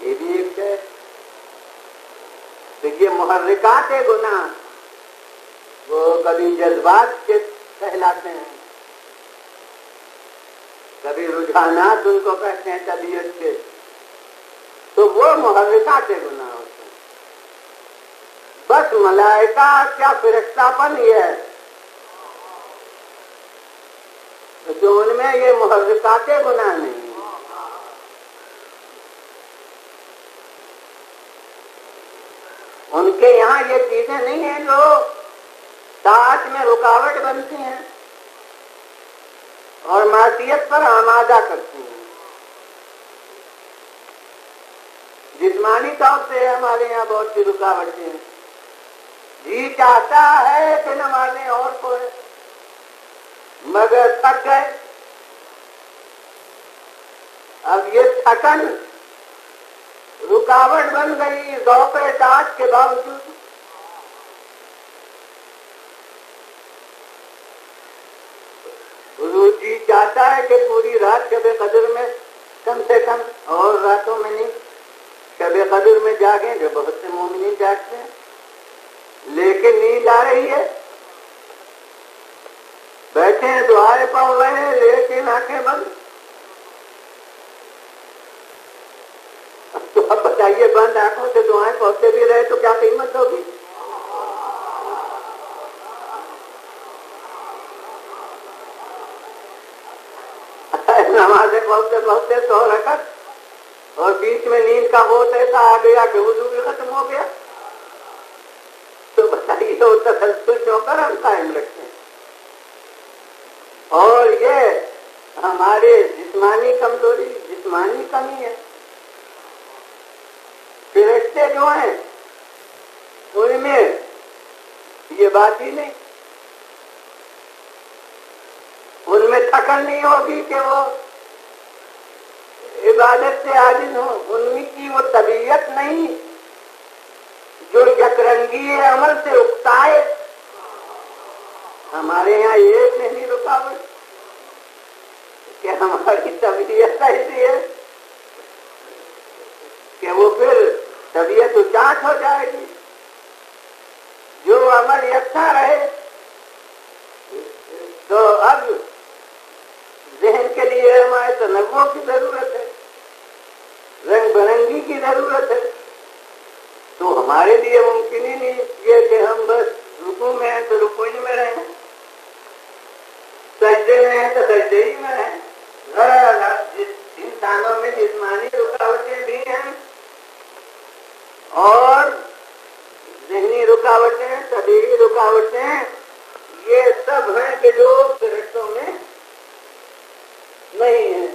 یہ بھی ایک ہے۔ تو یہ محرکات گناہ وہ کبھی جذبات کے کہلاتے ہیں، کبھی رجحانات ان کو کہتے ہیں طبیعت کے، تو وہ محرکات گناہ ہوتے ہیں۔ بس ملائکہ کیا فرشتہ پن یہ ہے جو ان میں یہ محرکات گناہ نہیں ہیں۔ ان کے یہاں یہ چیزیں نہیں ہیں جو طاعت میں رکاوٹ بنتی ہیں اور معصیت پر آمادہ کرتی ہیں۔ جسمانی طور سے ہمارے یہاں بہت سی رکاوٹیں ہیں، جی چاہتا ہے کہ نمازیں اور پڑھیں مگر تھک گئے، اب یہ تھکن رکاوٹ بن گئی ذوق اطاعت کے باوجود۔ جی چاہتا ہے کہ پوری رات شب قدر میں کم سے کم، اور راتوں میں نہیں، شب قدر میں جاگیں، جو بہت سے مومنین جاگتے ہیں، لیکن نیند آ رہی ہے، بیٹھے ہیں دعائیں پڑھ رہے ہیں لیکن آنکھیں بند۔ تو اب بتائیے بند آنکھوں سے دعائیں پڑھتے بھی رہے تو کیا قیمت ہوگی؟ نمازیں پڑھتے پڑھتے 100 رکعت اور بیچ میں نیند کا بہت ایسا آ گیا کہ وضو بھی ختم ہو گیا، تو بتائیے وہ تسلسل ہو کر ہم قائم رکھتے ہیں۔ اور یہ ہمارے جسمانی کمزوری، جسمانی کمی ہے۔ فرشتے جو ہیں ان میں یہ بات ہی نہیں، ان میں تھکن نہیں ہوگی کہ وہ عبادت سے عاجز ہو، ان کی وہ طبیعت نہیں جو یکرنگی عمل سے اکتائے۔ ہمارے یہاں یہ نہیں رکاوٹ کہ ہماری طبیعت ایسی ہے کہ وہ پھر طبیعت اچاٹ ہو جائے گی۔ جو عمل یکساں رہے تو اب ذہن کے لیے ہمارے تنوع کی ضرورت ہے، رنگ برنگی کی ضرورت ہے، تو ہمارے لیے ممکن ہی نہیں یہ کہ ہم بس رکوع میں ہیں تو رکوع ہی میں رہیں، سجدے میں ہیں تو سجدے ہی میں رہیں۔ انسانوں میں جسمانی رکاوٹیں بھی ہیں اور ذہنی رکاوٹیں، طبیعی رکاوٹیں، یہ سب ہیں کہ جو فرشتوں میں نہیں ہیں۔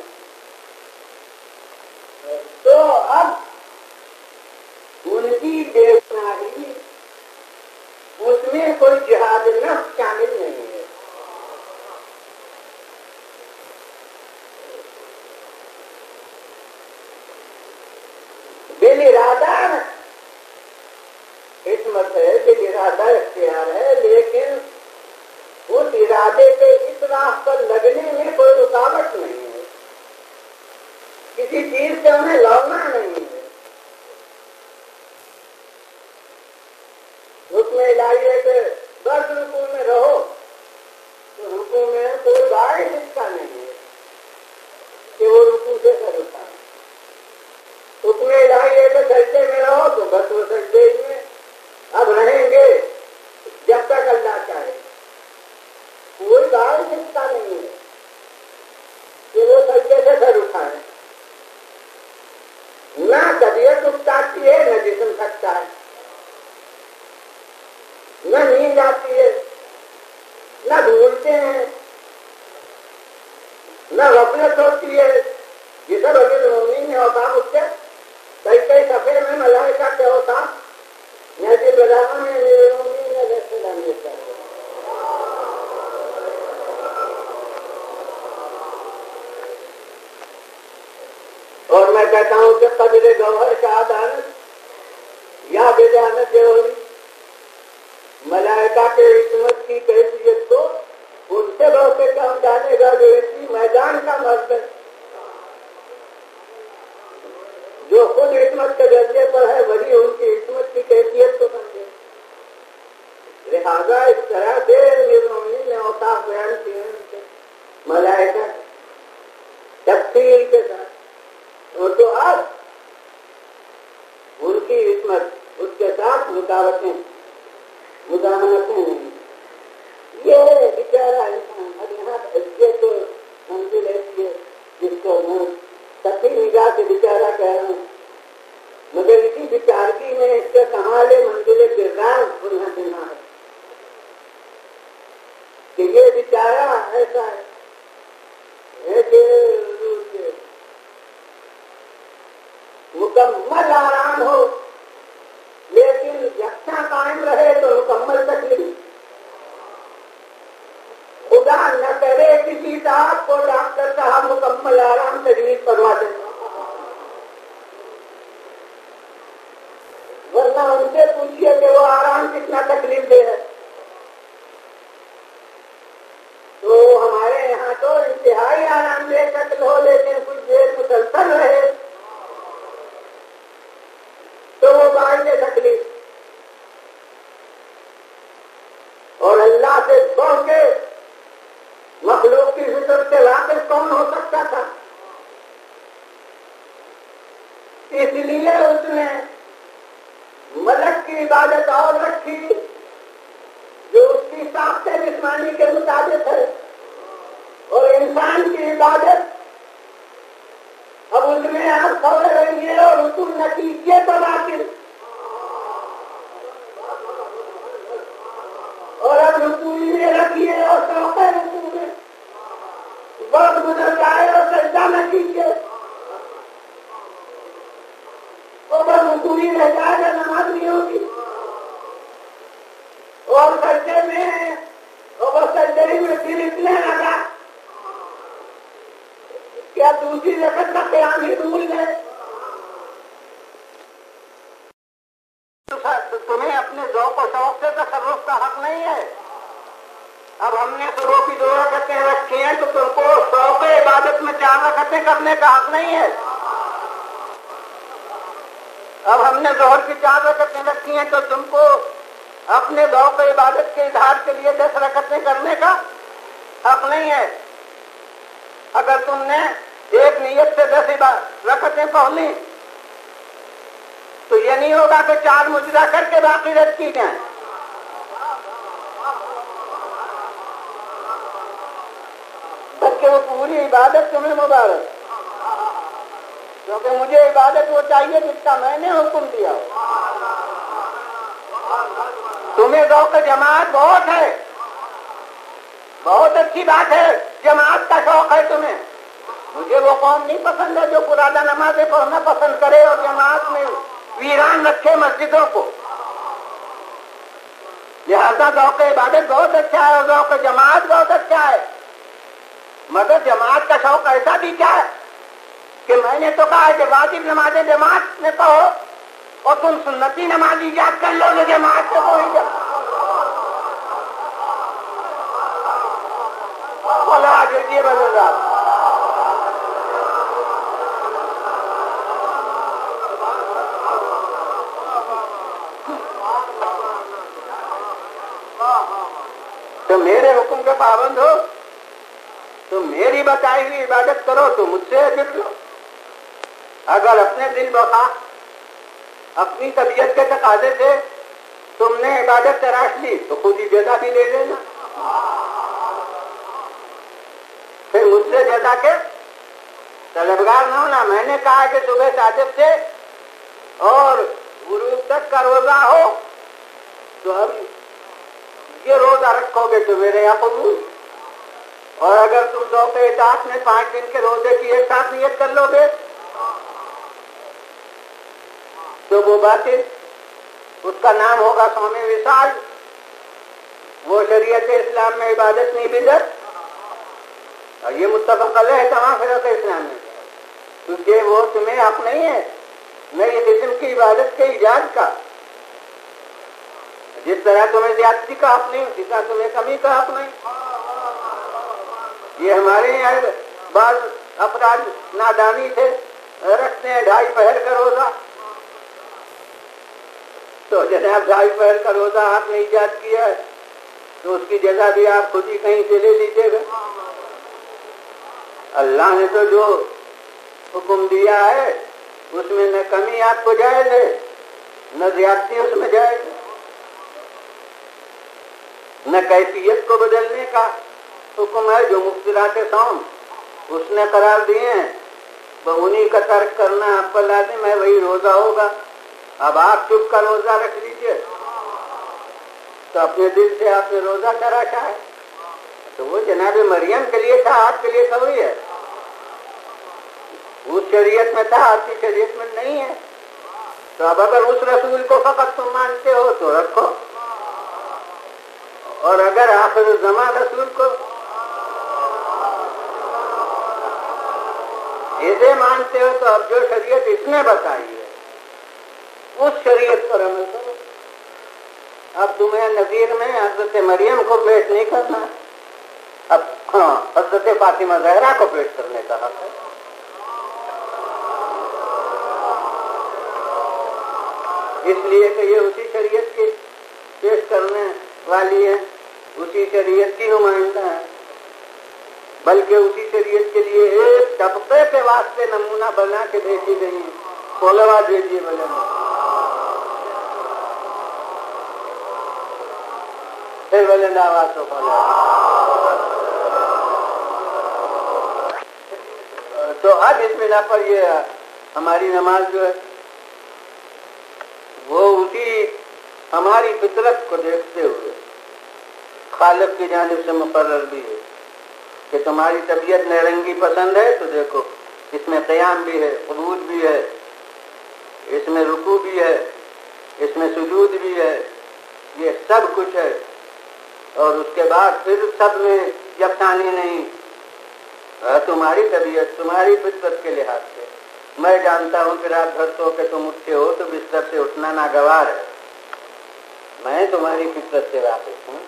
تو اب ان کی بے گناہی، اس میں کوئی جہاد نفس شامل نہیں ہے۔ بل ارادہ عصمت ہے، بل ارادہ اختیار ہے، لیکن اس ارادے کے اس راہ پر لگنے میں کوئی رکاوٹ نہیں ہے، کسی چیز سے انہیں لڑنا نہیں ہے۔ حکم الہی ہے کہ بس رکوع میں رہو، تو رکوع میں کوئی باعث اس کا نہیں ہے کہ وہ رکوع سے سر اٹھائے۔ حکم الہی ہے کہ سجدے میں رہو، تو بس وہ سجدے میں اب رہیں گے جب تک اللہ چاہے۔ کوئی باعث اس کا نہیں ہے کہ وہ سجدے سے سر اٹھائے۔ نہ طبیعت اکتاتی ہے، نہ جسم تھکتا ہے، نہ نیند آتی ہے، نہ بھولتے ہیں، نہ غفلت ہوتی ہے۔ یہ سب امیر المومنین نے اوصاف اس کے کئی کئی صفحے میں ملائکہ کے اوصاف نہج البلاغہ میں امیر المومنین نے لکھ ڈالے۔ اور میں کہتا ہوں کہ قدر گوہر شہادت یا بجانت جوہری ملائکہ کے عصمت کی کیفیت کو ان سے بہت سے کم جانے گا جو اسی میدان کا مرد ہے، جو خود عصمت کے درجے پر ہے، وہی ان کی عصمت کی کیفیت کو سمجھے۔ لہذا اس طرح سے المومنین نے اوصاف بیان کیے ہیں ملائکہ تفصیل کے ساتھ، تو اب ان کی عصمت، اس کے ساتھ رکاوٹیں، مداحنتیں نہیں۔ یہ بیچارہ انسان اب یہاں یہ تو منزل ایسی ہے جس کو میں سچی نگاہ سے بیچارہ کہہ رہا ہوں، مگر اسی بیچارگی میں اس کے کمال منزل کردار بننا دینا ہے کہ یہ بیچارہ ایسا ہے کہ مکمل آرام ہو لیکن یکساں قائم رہے تو مکمل تکلیف۔ خدا نہ کرے کسی صاحب کو ڈاکٹر صاحب مکمل آرام تجویز کروا دیں، ورنہ ان سے پوچھیے کہ وہ آرام کتنا تکلیف دہ ہے۔ تو ہمارے یہاں تو انتہائی آرام دہ شکل ہو لیکن کچھ دیر مسلسل رہے تو وہ باعث تکلیف۔ اور اللہ سے بڑھ کے مخلوق کی فطرت سے واقف کون ہو سکتا تھا؟ اس لیے اس نے ملک کی عبادت اور رکھی جو اس کی ساخت جسمانی کے مطابق ہے، اور انسان کی عبادت اب اس میں میں آپ کھڑے رہیے اور حکم نہ کیجیے تو باطل، اور اب رکوعی میں رکھیے اور شوق رکوع میں وقت گزر جائے اور سجدہ نہ کیجیے تو بس رکوعی رہ جائے گا، نماز نہیں ہوگی. اور سجدے میں اور سجدے میں پھر اتنے لگا کیا دوسری رکعت کا قیام ہی بھول گئے؟ تمہیں اپنے ذوق و شوق سے تصرف کا حق نہیں ہے. اب ہم نے صبح کی 2 رکعتیں رکھی ہیں تو تم کو شوق عبادت میں 4 رکعتیں کرنے کا حق نہیں ہے. اب ہم نے ظہر کی 4 رکعتیں رکھی ہیں تو تم کو اپنے ذوق عبادت کے اظہار کے لیے 10 رکعتیں کرنے کا حق نہیں ہے. اگر تم نے ایک نیت سے 10 رکعتیں پڑھ لی تو یہ نہیں ہوگا کہ 4 مجرا کر کے باقی رد کی جائیں. بلکہ وہ پوری عبادت تمہیں مبارک، کیونکہ مجھے عبادت وہ چاہیے جس کا میں نے حکم دیا ہو. تمہیں ذوق جماعت بہت ہے، بہت اچھی بات ہے، جماعت کا شوق ہے تمہیں. مجھے وہ قوم نہیں پسند ہے جو پرانا نمازیں پڑھنا پسند کرے اور جماعت میں ویران رکھے مسجدوں کو. لہذا ذوق عبادت بہت اچھا ہے اور ذوق جماعت بہت اچھا ہے، مگر جماعت کا شوق ایسا بھی کیا ہے کہ میں نے تو کہا کہ واجب نمازیں جماعت میں پڑھو اور تم سنتی نماز ایجاد کر لو جو جماعت سے پڑھی جائے. بولا جی بدل تو میرے حکم کے پابند ہو تو میری بتائی ہوئی عبادت کرو تو مجھ سے اجر لو. اگر اپنے دل بخواہ اپنی طبیعت کے تقاضے سے تم نے عبادت تراش لی تو خود ہی جزا بھی لے لینا. پھر مجھ سے جزا کے طلبگار نہ ہونا. میں نے کہا کہ صبح صادق سے اور غروب تک کا روزہ ہو تو اب یہ روزہ رکھو گے تو میرے یہاں قبول. اور اگر تم ذوق اطاعت میں 5 دن کے روزے کی ایک ساتھ نیت کر لو گے تو وہ باطل، اس کا نام ہوگا صوم وصال. وہ شریعت اسلام میں عبادت نہیں بدعت، اور یہ متفق علیہ ہے تمام فرق اسلام میں، کیونکہ وہ تمہیں حق نہیں ہے نئی قسم کی عبادت کے ایجاد کا. جس طرح تمہیں زیادتی کا حق نہیں اسی طرح تمہیں کمی کا حق نہیں. یہ ہمارے یہاں بعض افراد نادانی سے رکھتے ہیں 2.5 پہر کا روزہ، تو جناب 2.5 پہر کا روزہ آپ نے ایجاد کیا ہے تو اس کی جزا بھی آپ خود ہی کہیں سے لے لیجیے گا. اللہ نے تو جو حکم دیا ہے اس میں نہ کمی آپ کو جائز ہے نہ زیادتی اس میں جائز ہے، نہ کیفیت کو بدلنے کا حکم ہے. جو مفترات صوم اس نے قرار دیے ہیں تو انہیں کا ترک کرنا آپ پر لازم ہے، وہی روزہ ہوگا. اب آپ چپ کا روزہ رکھ لیجیے تو اپنے دل سے آپ نے روزہ تراشا ہے تو وہ جناب مریم کے لیے تھا، آپ کے لیے تھوڑی ہے. اس شریعت میں تھا، آپ کی شریعت میں نہیں ہے. تو اب اگر اس رسول کو فقط تم مانتے ہو تو رکھو، اور اگر آخر الزمان رسول کو ایسے مانتے ہو تو اب جو شریعت اس نے بتائی ہے اس شریعت پر عمل کرو. اب تمہیں نذیر میں حضرت مریم کو پیش نہیں کرنا، اب حضرت فاطمہ زہرا کو پیش کرنے کا حق ہے. اس لیے کہ یہ اسی شریعت کی پیش کرنے والی ہے، اسی شریعت کی نمائندہ ہے، بلکہ اسی شریعت کے لیے ایک طبقے کے واسطے نمونہ بنا کے بھیجی گئی ہے. کولوا بھیجیے بولے پھر بولے آواز تو تو اب اس بنا پر یہ ہماری نماز جو ہے وہ اسی ہماری فطرت کو دیکھتے ہوئے خالق کی جانب سے مقرر بھی ہے کہ تمہاری طبیعت نیرنگی پسند ہے تو دیکھو اس میں قیام بھی ہے، قعود بھی ہے، اس میں رکوع بھی ہے، اس میں سجود بھی ہے، یہ سب کچھ ہے۔ اور اس کے بعد پھر سب میں یکسانی نہیں، تمہاری طبیعت تمہاری فطرت کے لحاظ سے میں جانتا ہوں کہ رات بھر سو کے تم اٹھتے ہو تو بستر سے اٹھنا ناگوار ہے، میں تمہاری فطرت سے واقف ہوں۔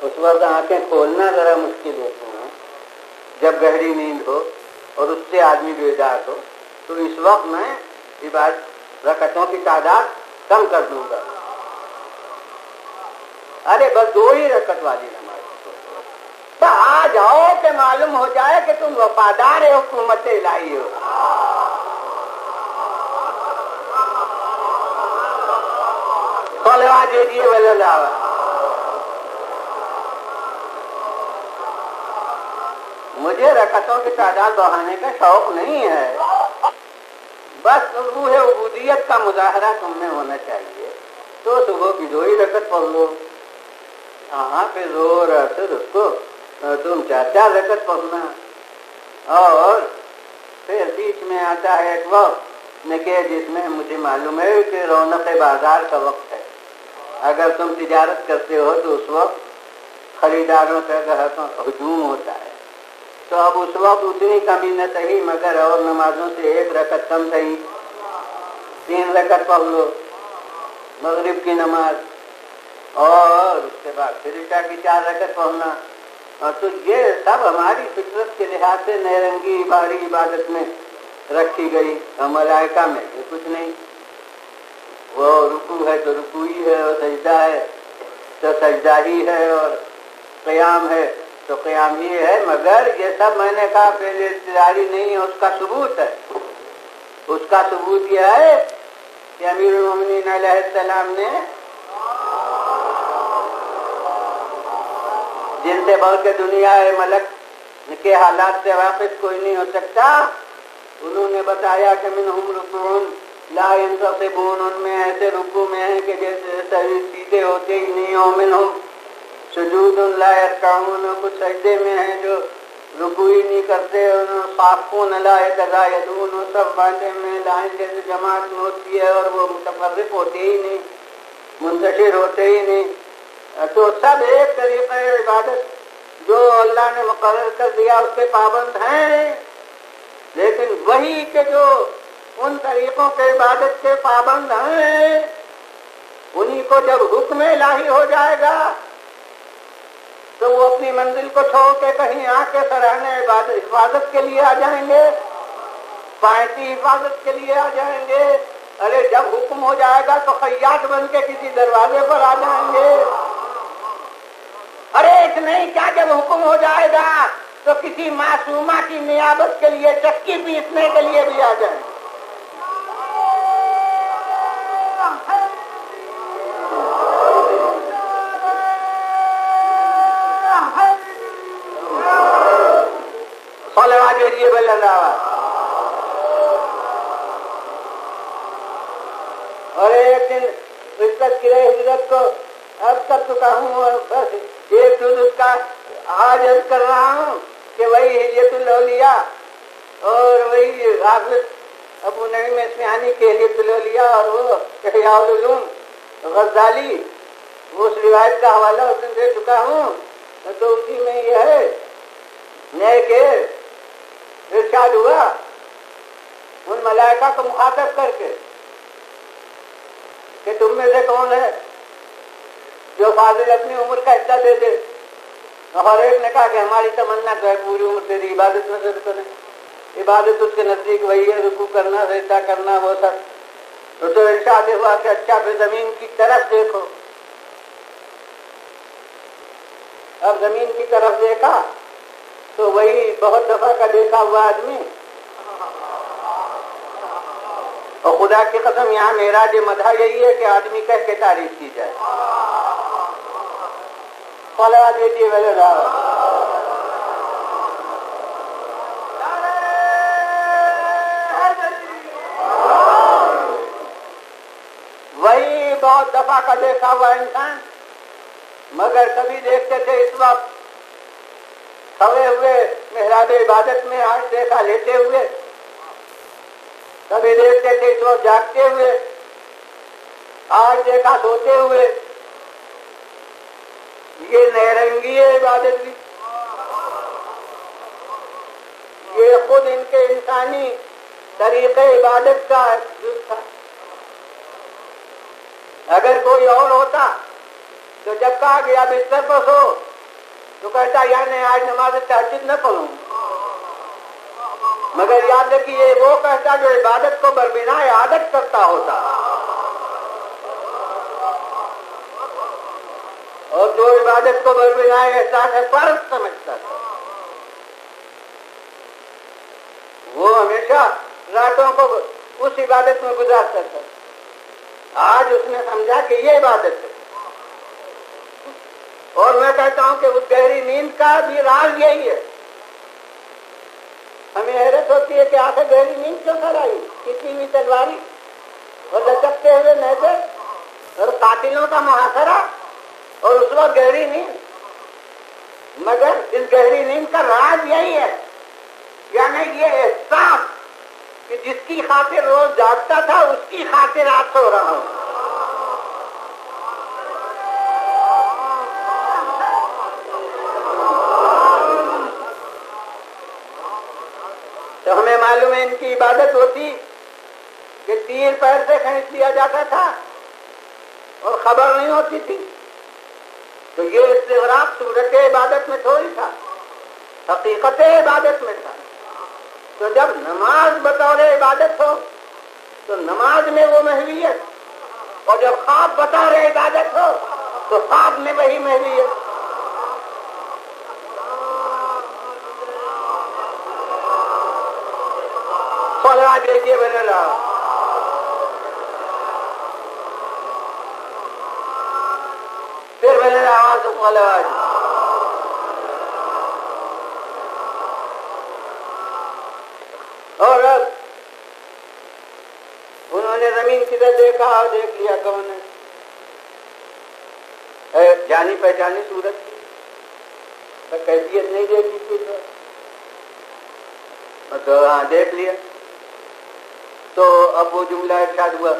اس وقت آنکھیں کھولنا ذرا مشکل ہوتی ہیں جب گہری نیند ہو اور اس سے آدمی بیدار ہو، تو اس وقت میں عبادت رکعتوں کی تعداد کم کر دوں گا۔ ارے بس 2 ہی رکعت والی نماز تو آ جاؤ کہ معلوم ہو جائے کہ تم وفادار حکومت الہی ہو۔ صلوات دیجیے ولی اللہ۔ مجھے رکعتوں کی تعداد بڑھانے کا شوق نہیں ہے، بس روح عبودیت کا مظاہرہ تم میں ہونا چاہیے۔ تو صبح کی 2 ہی رکعت پڑھ لو، ہاں پھر زور اثر اس کو تم 4 رکعت پڑھنا، اور پھر بیچ میں آتا ہے ایک وقت کہ جس میں مجھے معلوم ہے کہ رونق بازار کا وقت ہے، اگر تم تجارت کرتے ہو تو اس وقت خریداروں کا ہجوم ہوتا ہے، تو اب اس وقت اتنی کمی نہ صحیح مگر اور نمازوں سے 1 رکعت کم صحیح، 3 رکعت پڑھ لو مغرب کی نماز، اور اس کے بعد پھر عشاء کی 4 رکعت پڑھنا۔ اور تو یہ سب ہماری فطرت کے لحاظ سے نیرنگی بھاری عبادت میں رکھی گئی، اور ملائکہ میں یہ کچھ نہیں، وہ رکوع ہے تو رکوع ہی ہے، اور سجدہ ہے تو سجدہ ہی ہے، اور قیام ہے تو قیام ہی ہے، مگر یہ سب میں نے کہا پہلے ابتدائی نہیں ہے، اس کا ثبوت ہے۔ اس کا ثبوت یہ ہے کہ امیر المومنین علیہ السلام نے جن سے بڑھ کے دنیا ہے ملک کے حالات سے واقف کوئی نہیں ہو سکتا، انہوں نے بتایا کہ منہم رکوع لا ينتصبون، ان میں ایسے رکوع میں ہیں کہ جیسے سیدھے ہوتے ہی نہیں، ہو منہم سجود لا يركعون، کچھ سجدے میں ہیں جو رکوع ہی نہیں کرتے، صافون لا يتزايدون، سب باندھے میں لائن جیسے جماعت میں ہوتی ہے اور وہ متفرق ہوتے ہی نہیں، منتشر ہوتے ہی نہیں۔ تو سب ایک طریقہ عبادت جو اللہ نے مقرر کر دیا اس کے پابند ہیں، لیکن وہی کہ جو ان طریقوں کے عبادت کے پابند ہیں، انہی کو جب حکم الہی ہو جائے گا تو وہ اپنی منزل کو چھوڑ کے کہیں آ کے سراہنے حفاظت کے لیے آ جائیں گے، پائتی حفاظت کے لیے آ جائیں گے۔ ارے جب حکم ہو جائے گا تو خیاط بن کے کسی دروازے پر آ جائیں گے۔ ارے اتنا ہی کیا، جب حکم ہو جائے گا تو کسی معصومہ کی نیابت کے لیے چکی پیسنے کے لیے بھی آ جائیں گے۔ صلوات دیجیے بھائی اللہ۔ اور ایک دن عزت کی حضرت کو اب تک تو کہوں، اور بس ایک دن اس کا آج عرض کر رہا ہوں کہ وہی حلیت الاولیاء اور وہی حافظ ابو نعیم اصفہانی کی حلیت الاولیاء اور وہ احیاء العلوم غزالی، اس روایت کا حوالہ اس دن دے چکا ہوں، تو اسی میں یہ ہے کہ ارشاد ہوا ان ملائکہ کو مخاطب کر کے کہ تم میں سے کون ہے جو فاضل اپنی عمر کا حصہ دے دے؟ اور ایک نے کہا کہ ہماری تمنا تو ہے پوری عمر تیری عبادت میں صرف کریں، عبادت اس کے نزدیک وہی ہے، رکوع کرنا، سجدہ کرنا، وہ سب۔ تو ارشاد ہوا کہ اچھا پھر زمین کی طرف دیکھو۔ اب زمین کی طرف دیکھا تو وہی بہت دفعہ کا دیکھا ہوا آدمی، اور خدا کی قسم یہاں معراج مدح یہی ہے کہ آدمی کہہ کے تعریف کی جائے۔ صلوات دیجیے ولی اللہ۔ دفعہ کا دیکھا ہوا انسان، مگر کبھی دیکھتے تھے اس وقت کھڑے ہوئے محراب عبادت میں، آج دیکھا لیتے ہوئے، کبھی دیکھتے تھے اس وقت جاگتے ہوئے، آج دیکھا سوتے ہوئے۔ یہ نہرنگی ہے عبادت کی، یہ خود ان کے انسانی طریقے عبادت کا جز تھا۔ اگر کوئی اور ہوتا تو جب کہا گیا بستر پر سو تو کہتا یعنی آج نماز تہجد نہ پڑھوں، مگر یاد رکھیے وہ کہتا جو عبادت کو بربنا عادت کرتا ہوتا، اور جو عبادت کو بربنا احساس فرض سمجھتا تھا وہ ہمیشہ راتوں کو اس عبادت میں گزارتا تھا۔ آج اس نے سمجھا کہ یہ عبادت ہے، اور میں کہتا ہوں کہ اس گہری نیند کا بھی راز یہی ہے۔ ہمیں حیرت ہوتی ہے کہ آخر گہری نیند کیوں کر آئی، کسی بھی تلواری اور لچکتے ہوئے نیزے اور قاتلوں کا محاصرہ، اور اس وقت گہری نیند۔ مگر اس گہری نیند کا راز یہی ہے، یعنی یہ احساس کہ جس کی خاطر روز جاگتا تھا اس کی خاطر آج سو رہا ہوں۔ تو ہمیں معلوم ہے ان کی عبادت ہوتی کہ تیر پیر سے کھینچ لیا جاتا تھا اور خبر نہیں ہوتی تھی، تو یہ استغراق صورت عبادت میں تھوڑی تھا، حقیقت عبادت میں تھا۔ تو جب نماز بطور عبادت ہو تو نماز میں وہ محویت، اور جب خواب بطور عبادت ہو تو خواب میں وہی محویت۔ صلوات دیجیے بنے رہا، پھر بنے رہا آواز صلوات۔ اور اب انہوں نے زمین کی طرف دیکھا اور دیکھ لیا کون ہے، جانی پہچانی صورت کی، کیفیت نہیں دیکھی تھی تو ہاں دیکھ لیا۔ تو اب وہ جملہ ارشاد ہوا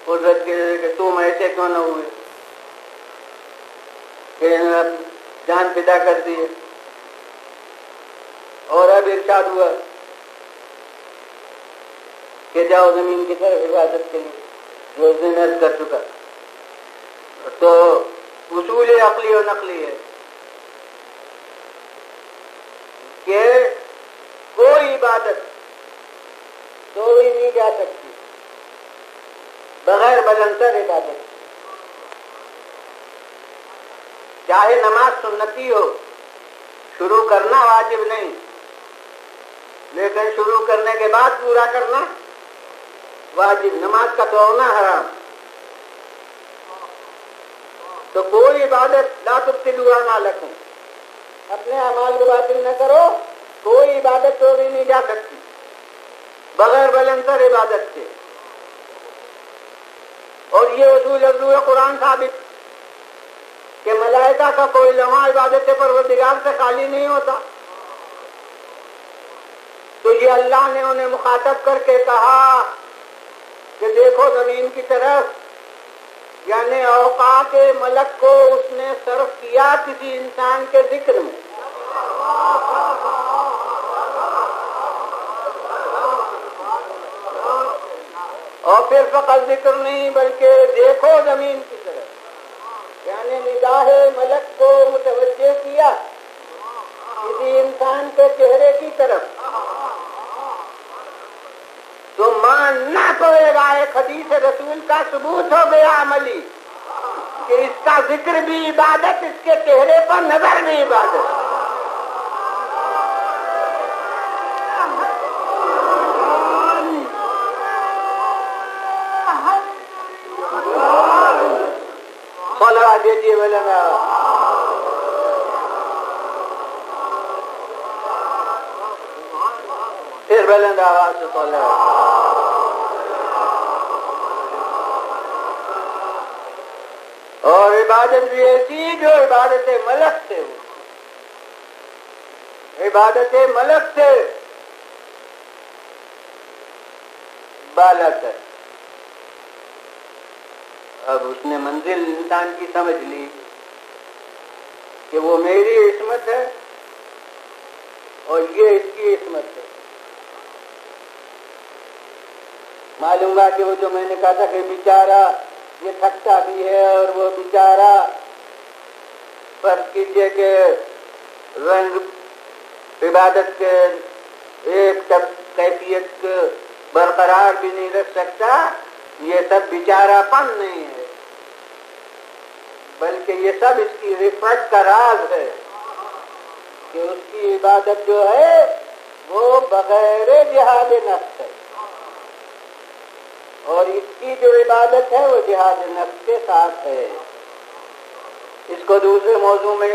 قدرت کے کہ تم ایسے کیوں نہ ہوئے کہ جان فدا کر دیے۔ اور اب ارشاد ہوا کہ جاؤ زمین کی طرف عبادت کے لیے، جو اس دن عرض کر چکا۔ تو اصول عقلی و نقلی ہے کہ کوئی عبادت توڑی نہیں جا سکتی بغیر بلندر عبادت، چاہے نماز سنتی ہو، شروع کرنا واجب نہیں، لیکن شروع کرنے کے بعد پورا کرنا واجب، نماز کا توڑنا حرام۔ تو کوئی عبادت لا تبطلوا اعمالکم، اپنے اعمال کو باطل نہ کرو، کوئی عبادت توڑی نہیں جا سکتی بغیر بلندر عبادت کے۔ اور یہ اصول حضور قرآن ثابت کہ ملائکہ کا کوئی لمحہ عبادت پروردگار سے خالی نہیں ہوتا۔ تو یہ اللہ نے انہیں مخاطب کر کے کہا کہ دیکھو زمین کی طرف، یعنی اوقات ملک کو اس نے صرف کیا کسی انسان کے ذکر میں، اور پھر فقط ذکر نہیں بلکہ دیکھو زمین کی طرف، یعنی نگاہ ملک کو متوجہ کیا کسی انسان کے چہرے کی طرف۔ تو ماننا پڑے گا، ایک حدیث رسول کا ثبوت ہو گیا عملی کہ اس کا ذکر بھی عبادت، اس کے چہرے پر نظر بھی عبادت۔ صلوات دیجیے مولانا۔ پھر بلند آواز سے صلوات۔ عبادت بھی ایسی جو عبادت ملک سے ہو، عبادت ملک سے بالا کر۔ اب اس نے منزل انسان کی سمجھ لی کہ وہ میری عصمت ہے اور یہ اس کی عصمت ہے۔ معلوم ہے کہ وہ جو میں نے کہا تھا کہ بیچارہ یہ تھکتا بھی ہے اور وہ بیچارہ فرض کیجیے کہ رنگ عبادت کے ایک کیفیت برقرار بھی نہیں رکھ سکتا، یہ سب بیچارہ پن نہیں ہے، بلکہ یہ سب اس کی رفعت کا راز ہے کہ اس کی عبادت جو ہے وہ بغیر جہاد نفس ہے، اور اس کی جو عبادت ہے وہ جہاد نفس کے ساتھ ہے۔ اس کو دوسرے موضوع میں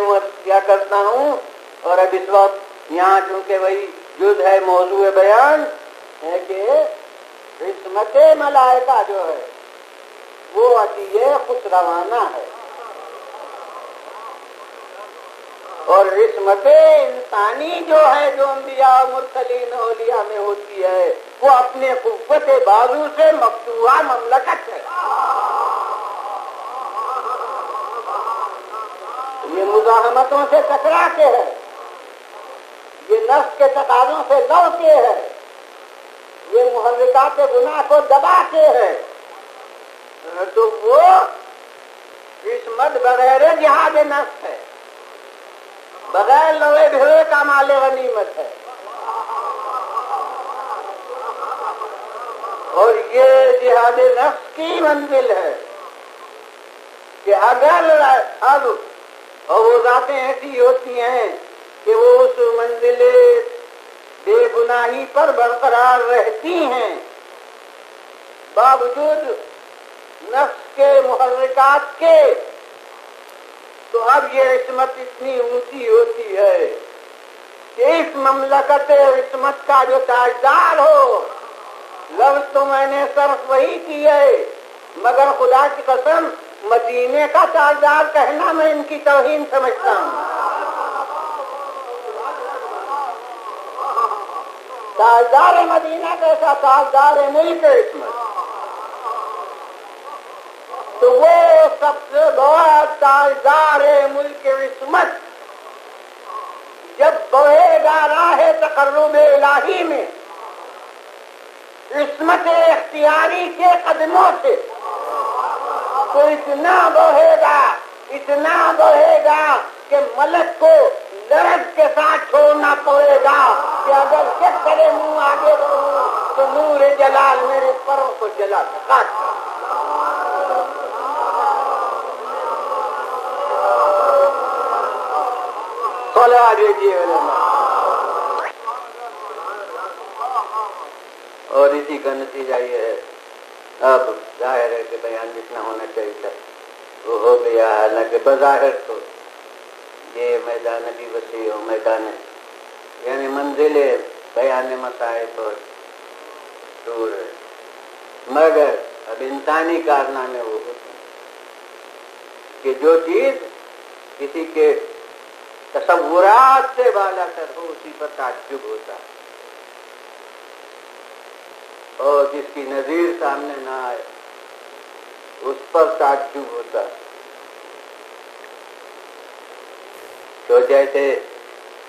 کیا کرتا ہوں، اور اب اس وقت یہاں چونکہ وہی جز ہے موضوع بیان ہے کہ عصمت ملائکہ جو ہے وہ عطیہ خسروانہ ہے، اور عصمت انسانی جو ہے جو انبیاء مرسلین اولیاء میں ہوتی ہے وہ اپنے قوت بازو سے مفتوحہ مملکت ہے۔ یہ مزاحمتوں سے ٹکرا کے ہے، یہ نفس کے تقاضوں سے لڑ کے ہے، یہ محرکات گناہ کو دبا کے ہے، تو وہ عصمت بغیر جہاد نفس ہے، بغیر لڑے بھیڑے کا مال غنیمت ہے۔ اور یہ جہاد نفس کی منزل ہے کہ اگر اب اور وہ ذاتیں ایسی ہوتی ہیں کہ وہ اس منزل بے گناہی پر برقرار رہتی ہیں باوجود نفس کے محرکات کے، تو اب یہ عصمت اتنی اونچی ہوتی ہے کہ اس مملکت عصمت کا جو تاجدار ہو، لفظ تو میں نے صرف وہی کی ہے، مگر خدا کی قسم مدینے کا تاجدار کہنا میں ان کی توہین سمجھتا ہوں۔ تاجدار مدینہ کیسا؟ تاجدار ملک عصمت، تو وہ سب سے بڑا تاجدار ملک عصمت جب بڑھے گا راہ تقرب الہی میں عصمت اختیاری کے قدموں سے، تو اتنا بڑھے گا کہ ملک کو لرز کے ساتھ چھوڑنا پڑے گا کہ اگر کس طرح منہ آگے بڑھوں تو نور جلال میرے پروں کو جلا سکتا۔ صلاح دیجیے علماء۔ اور اسی کا نتیجہ یہ ہے، اب ظاہر ہے کہ بیان جتنا ہونا چاہیے تھا وہ ہو گیا، حالانکہ بظاہر تو یہ میدان بھی وسیع ہو، میدان یعنی منزل بیان مسائل اور دور ہے، مگر اب انسانی کارنامے وہ ہوتے ہیں کہ جو چیز کسی کے تصورات سے بالا تر ہو اسی پر تعجب ہوتا ہے، اور جس کی نظیر سامنے نہ آئے اس پر تعجب ہوتا ہے۔ تو جیسے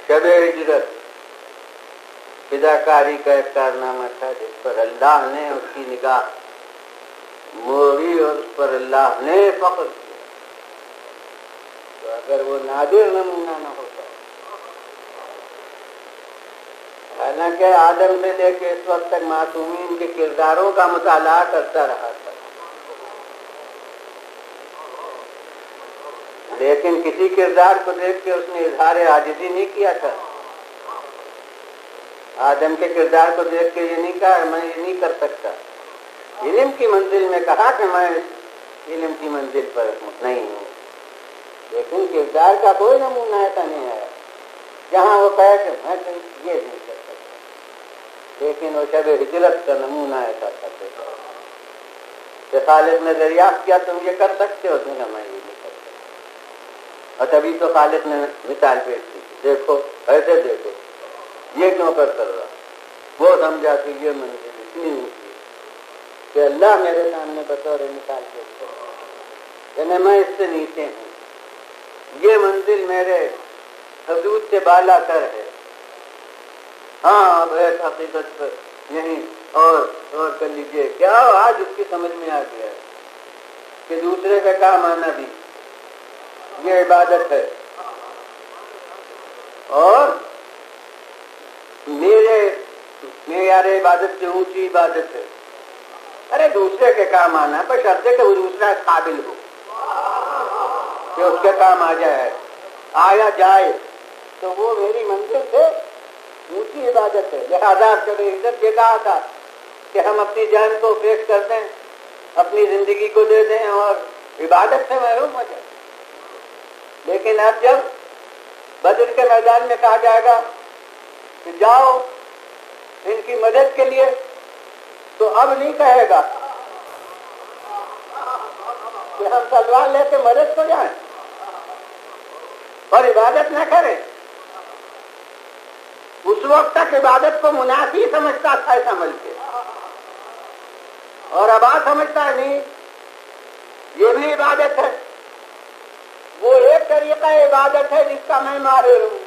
شب ہجرت فداکاری کا ایک کارنامہ تھا جس پر اللہ نے اس کی نگاہ موڑی اور اس پر اللہ نے فخر کیا، تو اگر وہ نادر نمونہ نہ ہوتا، حالانکہ آدم سے لے کے اس وقت تک معصومین کے کرداروں کا مطالعہ کرتا رہا تھا، لیکن کسی کردار کو دیکھ کے اس نے اظہار عاجزی نہیں کیا تھا۔ آدم کے کردار کو دیکھ کے یہ نہیں کہا میں یہ نہیں کر سکتا، علم کی منزل میں کہا کہ میں علم کی منزل پر نہیں ہوں، لیکن کردار کا کوئی نمونہ ایسا نہیں ہے جہاں وہ کہے کہ میں یہ نہیں کر سکتا، لیکن وہ شب ہجرت کا نمونہ ایسا تھا کہ خالق نے دریافت کیا تم یہ کر سکتے ہو، تو میں یہ نہیں کر سکتا۔ اور تبھی تو خالق نے مثال پیش کی، دیکھو ایسے دیکھو، یہ کیوں کر رہا؟ وہ سمجھا کہ یہ منزل اتنی اونچی کہ اللہ میرے سامنے بطور مثال پیش کرتا، یعنی میں اس سے نیچے ہوں، یہ منزل میرے حدود سے بالا تر ہے۔ ہاں اب ہے حقیقت پر نہیں، اور کر لیجیے کیا آج اس کی سمجھ میں آ گیا ہے کہ دوسرے کا کام آنا بھی یہ عبادت ہے، اور میرے معیار عبادت سے اونچی عبادت ہے۔ ارے دوسرے کے کام آنا ہے، بشرطے کہ وہ دوسرا قابل ہو کہ اس کے کام آ جائے، آیا جائے تو وہ میری منزل سے اونچی عبادت ہے۔ لہذا جب عزت یہ کہا تھا کہ ہم اپنی جان کو پیش کر دیں، اپنی زندگی کو دے دیں اور عبادت سے محروم ہو جائیں، لیکن اب جب بدر کے میدان میں کہا جائے گا کہ جاؤ ان کی مدد کے لیے، تو اب نہیں کہے گا کہ ہم تلوار لے کے مدد کو جائیں اور عبادت نہ کریں۔ اس وقت تک عبادت کو منافی سمجھتا تھا اس عمل کے، اور اب سمجھتا ہے نہیں، یہ بھی عبادت ہے، وہ ایک طریقہ عبادت ہے جس کا میں ماہر ہوں،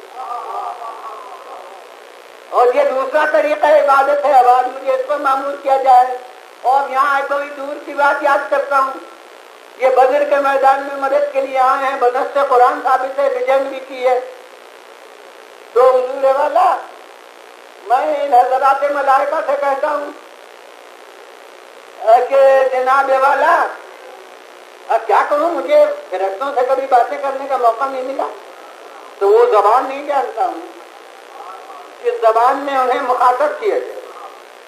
اور یہ دوسرا طریقہ عبادت ہے۔ اب آج مجھے اس پر معمول کیا جائے، اور یہاں کوئی دور کی بات یاد کرتا ہوں، یہ بدر کے میدان میں مدد کے لیے آئے ہیں، بنص سے قرآن ثابت ہے کہ جنگ بھی کی ہے، تو حضور والا میں ان حضرات ملائکہ سے کہتا ہوں کہ جناب والا اب کیا کروں، مجھے فرشتوں سے کبھی باتیں کرنے کا موقع نہیں ملا، تو وہ زبان نہیں جانتا ہوں جس زبان میں انہیں مخاطب کیے تھے،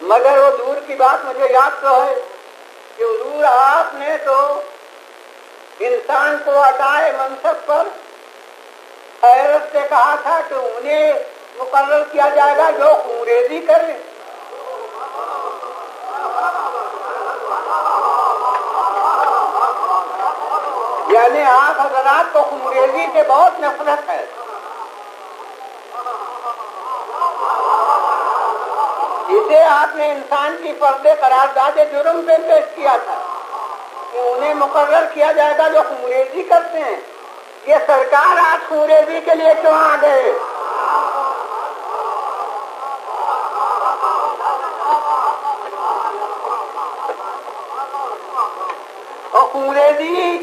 مگر وہ دور کی بات مجھے یاد تو ہے کہ حضور آپ نے تو انسان کو عطائے منصب پر حیرت سے کہا تھا کہ انہیں مقرر کیا جائے گا جو خونریزی کرے، یعنی آپ حضرات کو خونریزی سے بہت نفرت ہے، اسے آپ نے انسان کی فرد قرارداد جرم پہ پیش کیا تھا کہ انہیں مقرر کیا جائے گا جو خونریزی کرتے ہیں۔ یہ سرکار آج خونریزی کے لیے کیوں آ گئے؟ اور خونریزی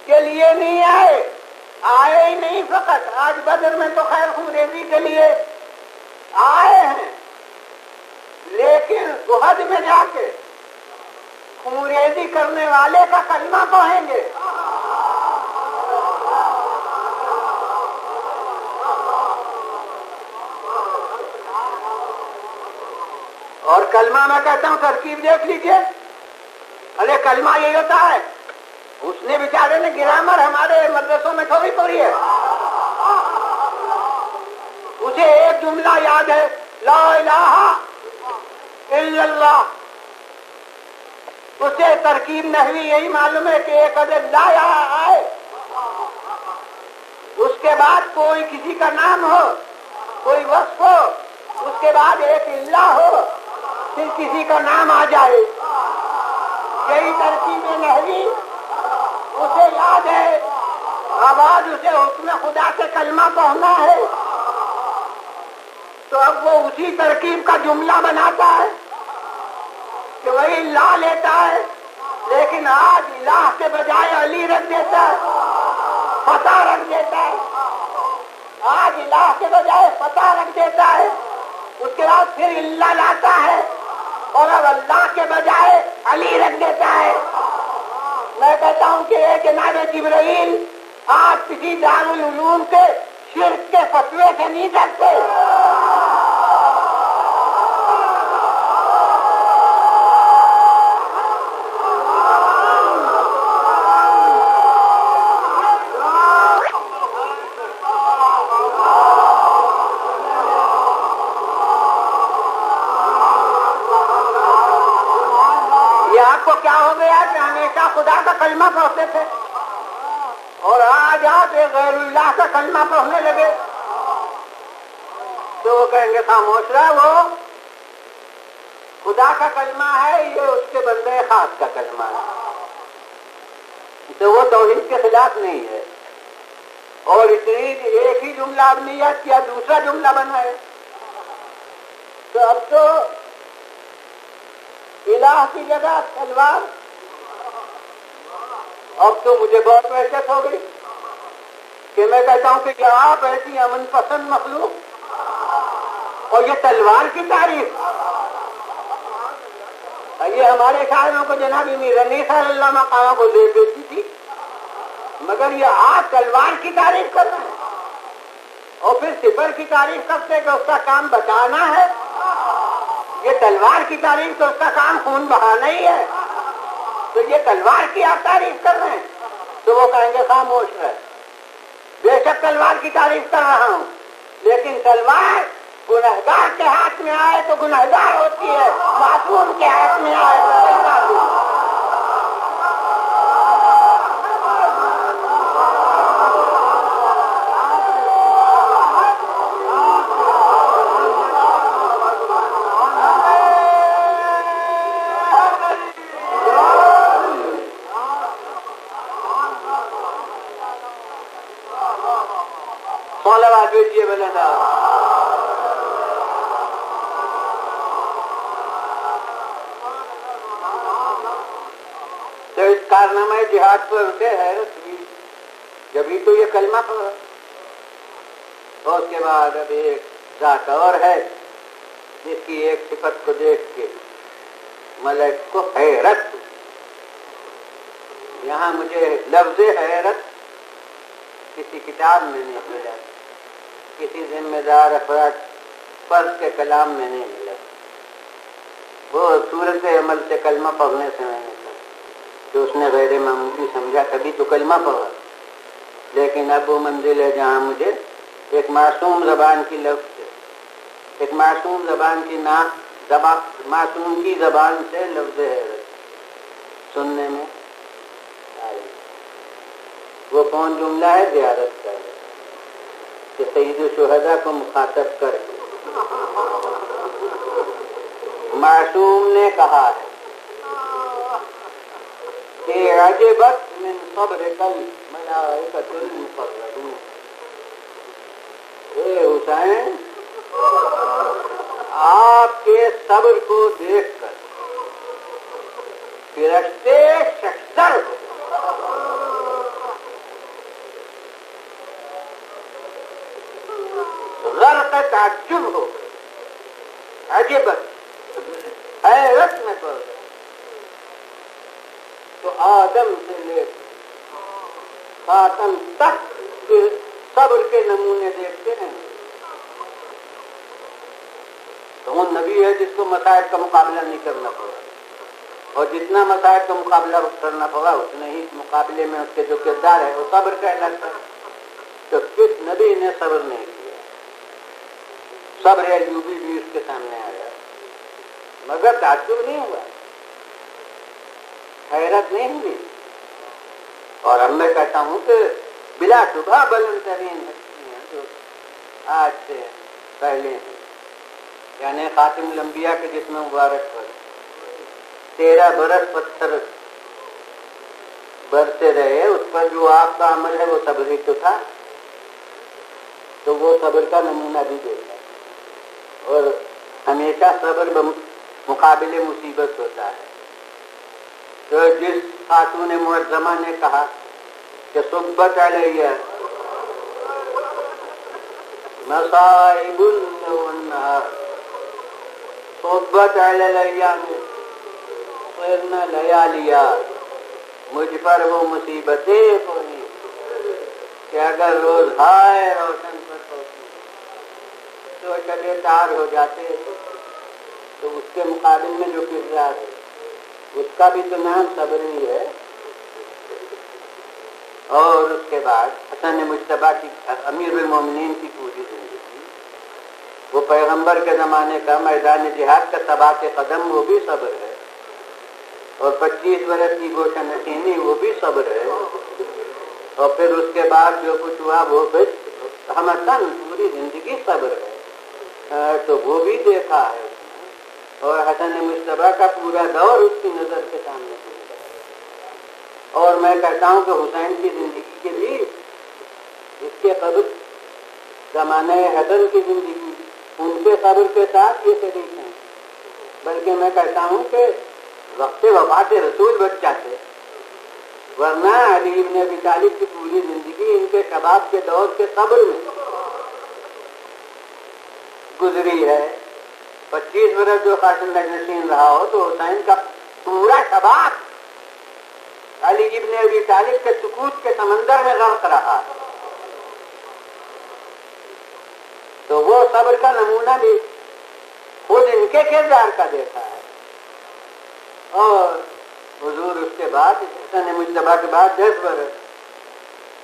کے لیے نہیں آئے ہی نہیں، فقط آج بدر میں تو خیر خونریزی کے لیے آئے ہیں، لیکن احد میں جا کے خونریزی کرنے والے کا کلمہ پڑھیں گے۔ اور کلمہ میں کہتا ہوں ترکیب دیکھ لیجئے، ارے کلمہ یہی ہوتا ہے، اس نے بیچارے نے گرامر ہمارے مدرسوں میں تھوڑی پڑھی ہے، اسے ایک جملہ یاد ہے، لا الہ الا اللہ، اسے ترکیب نحوی یہی معلوم ہے کہ ایک عدد لا آئے، اس کے بعد کوئی کسی کا نام ہو، کوئی وصف ہو، اس کے بعد ایک اللہ ہو، پھر کسی کا نام آ جائے، یہی ترکیب نحوی اسے یاد ہے، آواز اسے حکم خدا سے کلمہ پڑھنا ہے، تو اب وہ اسی ترکیب کا جملہ بناتا ہے کہ وہی لا لیتا ہے، لیکن آج الہ کے بجائے علی رکھ دیتا ہے، فتح رکھ دیتا ہے، آج الہ کے بجائے فتح رکھ دیتا ہے، اس کے بعد پھر اللہ لاتا ہے، اور اب اللہ کے بجائے علی رکھ دیتا ہے۔ میں کہتا ہوں کہ جناب جبرائیل آج کسی دارالعلوم کے شرک کے فتوے سے نہیں ڈرتے، یہ آپ کو کیا ہو گیا کہ ہمیشہ خدا کا کلمہ پڑھتے تھے، اور آج غیر اللہ کا کلمہ پڑھنے لگے تو وہ کہیں گے خاموش رہا، وہ خدا کا کلمہ ہے، یہ اس کے بندے خاص کا کلمہ ہے، تو وہ توحید کے خلاف نہیں ہے۔ اور اتنی ایک ہی جملہ اب نہیں یاد کیا، دوسرا جملہ بنائے، تو اب تو الہ کی جگہ تلوار۔ اب تو مجھے بہت وحشت ہو گئی کہ میں کہتا ہوں کہ کیا آپ ایسی امن پسند مخلوق اور یہ تلوار کی تعریف، یہ ہمارے شاعروں کو جناب امیر علی صلی اللہ مقامہ کو دے دیتی تھی، مگر یہ آپ تلوار کی تعریف کر رہے ہیں اور پھر صفر کی تعریف کرتے کہ اس کا کام بچانا ہے۔ یہ تلوار کی تعریف تو اس کا کام خون بہانا ہی ہے، تو یہ تلوار کی آپ تعریف کر رہے ہیں، تو وہ کہیں گے خاموش رہے، بے شک تلوار کی تعریف کر رہا ہوں، لیکن تلوار گنہگار کے ہاتھ میں آئے تو گنہگار ہوتی ہے، معصوم کے ہاتھ میں آئے تو معصوم۔ تو اس کارنامہ جہاد پر اٹھے حیرت ہوئی، جبھی تو یہ کلمہ پڑھا۔ اور اس کے بعد اب ایک ذات اور ہے جس کی ایک صفت کو دیکھ کے ملک کو حیرت ہوئی۔ یہاں مجھے لفظ حیرت کسی کتاب میں نہیں ملا، کسی ذمہ دار افراد فرض کے کلام میں نہیں ملا، وہ صورت عمل سے کلمہ پڑھنے سے میں نے کہا کہ اس نے غیر معمولی سمجھا، تبھی تو کلمہ پڑھا۔ لیکن اب وہ منزل ہے جہاں مجھے ایک معصوم زبان کی لفظ، ایک معصوم زبان کی معصوم کی زبان سے لفظ حیرت سننے میں آئی۔ وہ کون جملہ ہے؟ زیارت کا ہے کہ سید الشہداء کو مخاطب کر کے معصوم نے کہا ہے کہ عجبت من صبرک الملائکۃ المقربون، اے حسین آپ کے صبر کو دیکھ کر فرشتے شکر غرق تعجب ہو گئے، عجبت حیرت میں پڑ گئے۔ تو آدم سے لے خاتم تک صبر کے نمونے دیکھتے ہیں، تو وہ نبی ہے جس کو مصائب کا مقابلہ نہیں کرنا پڑا، اور جتنا مصائب کا مقابلہ کرنا پڑا اتنے ہی مقابلے میں اس کے جو کردار ہے وہ صبر کا لگتا ہے۔ تو کس نبی نے صبر نہیں کیا؟ صبر ایوبی بھی اس کے سامنے آیا، مگر تعجب نہیں ہوا، حیرت نہیں ہوئی۔ اور اب میں کہتا ہوں کہ بلا شبہ بلند ترین ہستیاں جو آج سے پہلے ہیں، یعنی خاتم الانبیاء کے جسم مبارک پر 13 برس پتھر برستے رہے، اس پر جو آپ کا عمل ہے وہ صبر ہی تو تھا، تو وہ صبر کا نمونہ بھی دیتا ہے۔ اور ہمیشہ صبر مقابل مصیبت ہوتا ہے۔ تو جس خاتون معظمہ نے کہا کہ صبت علیہ مصائب والنہار، صبت علی الایام صرن لیالیا، مجھ پر وہ مصیبتیں پڑی کہ اگر روز ہائے روشن پر پہنچی تو شبے تار ہو جاتے، تو اس کے مقابل میں جو کردار ہے اس کا بھی تو نام صبر ہی ہے۔ اور اس کے بعد حسن مجتبیٰ کی، امیر المومنین کی پوری زندگی، وہ پیغمبر کے زمانے کا میدان جہاد کا ثبات قدم، وہ بھی صبر ہے، اور 25 برس کی گوشہ نشینی وہ بھی صبر ہے۔ اور پھر اس کے بعد جو کچھ ہوا وہ پھر ہم پوری زندگی صبر ہے تو وہ بھی دیکھا ہے، اور حسن مصطفیٰ کا پورا دور اس کی نظر کے سامنے گزرا ہے۔ اور میں کہتا ہوں کہ حسین کی زندگی کے لیے اس کے قبر زمانہ حسن کی زندگی ان کے قبر کے ساتھ یہ شریک ہیں، بلکہ میں کہتا ہوں کہ وقت وفات رسول بچہ تھے، ورنہ علی بن ابی طالب کی پوری زندگی ان کے شباب کے دور کے قبر میں گزری ہے۔ 25 برس جو خاتم نشین رہا ہو تو حسین کا پورا شباب علی بن ابی طالب کے سکوت کے سمندر میں غرق رہا، تو وہ صبر کا نمونہ بھی خود ان کے کردار کا دیکھا ہے۔ اور حضور اس کے بعد حسن مصطفیٰ کے بعد 10 برس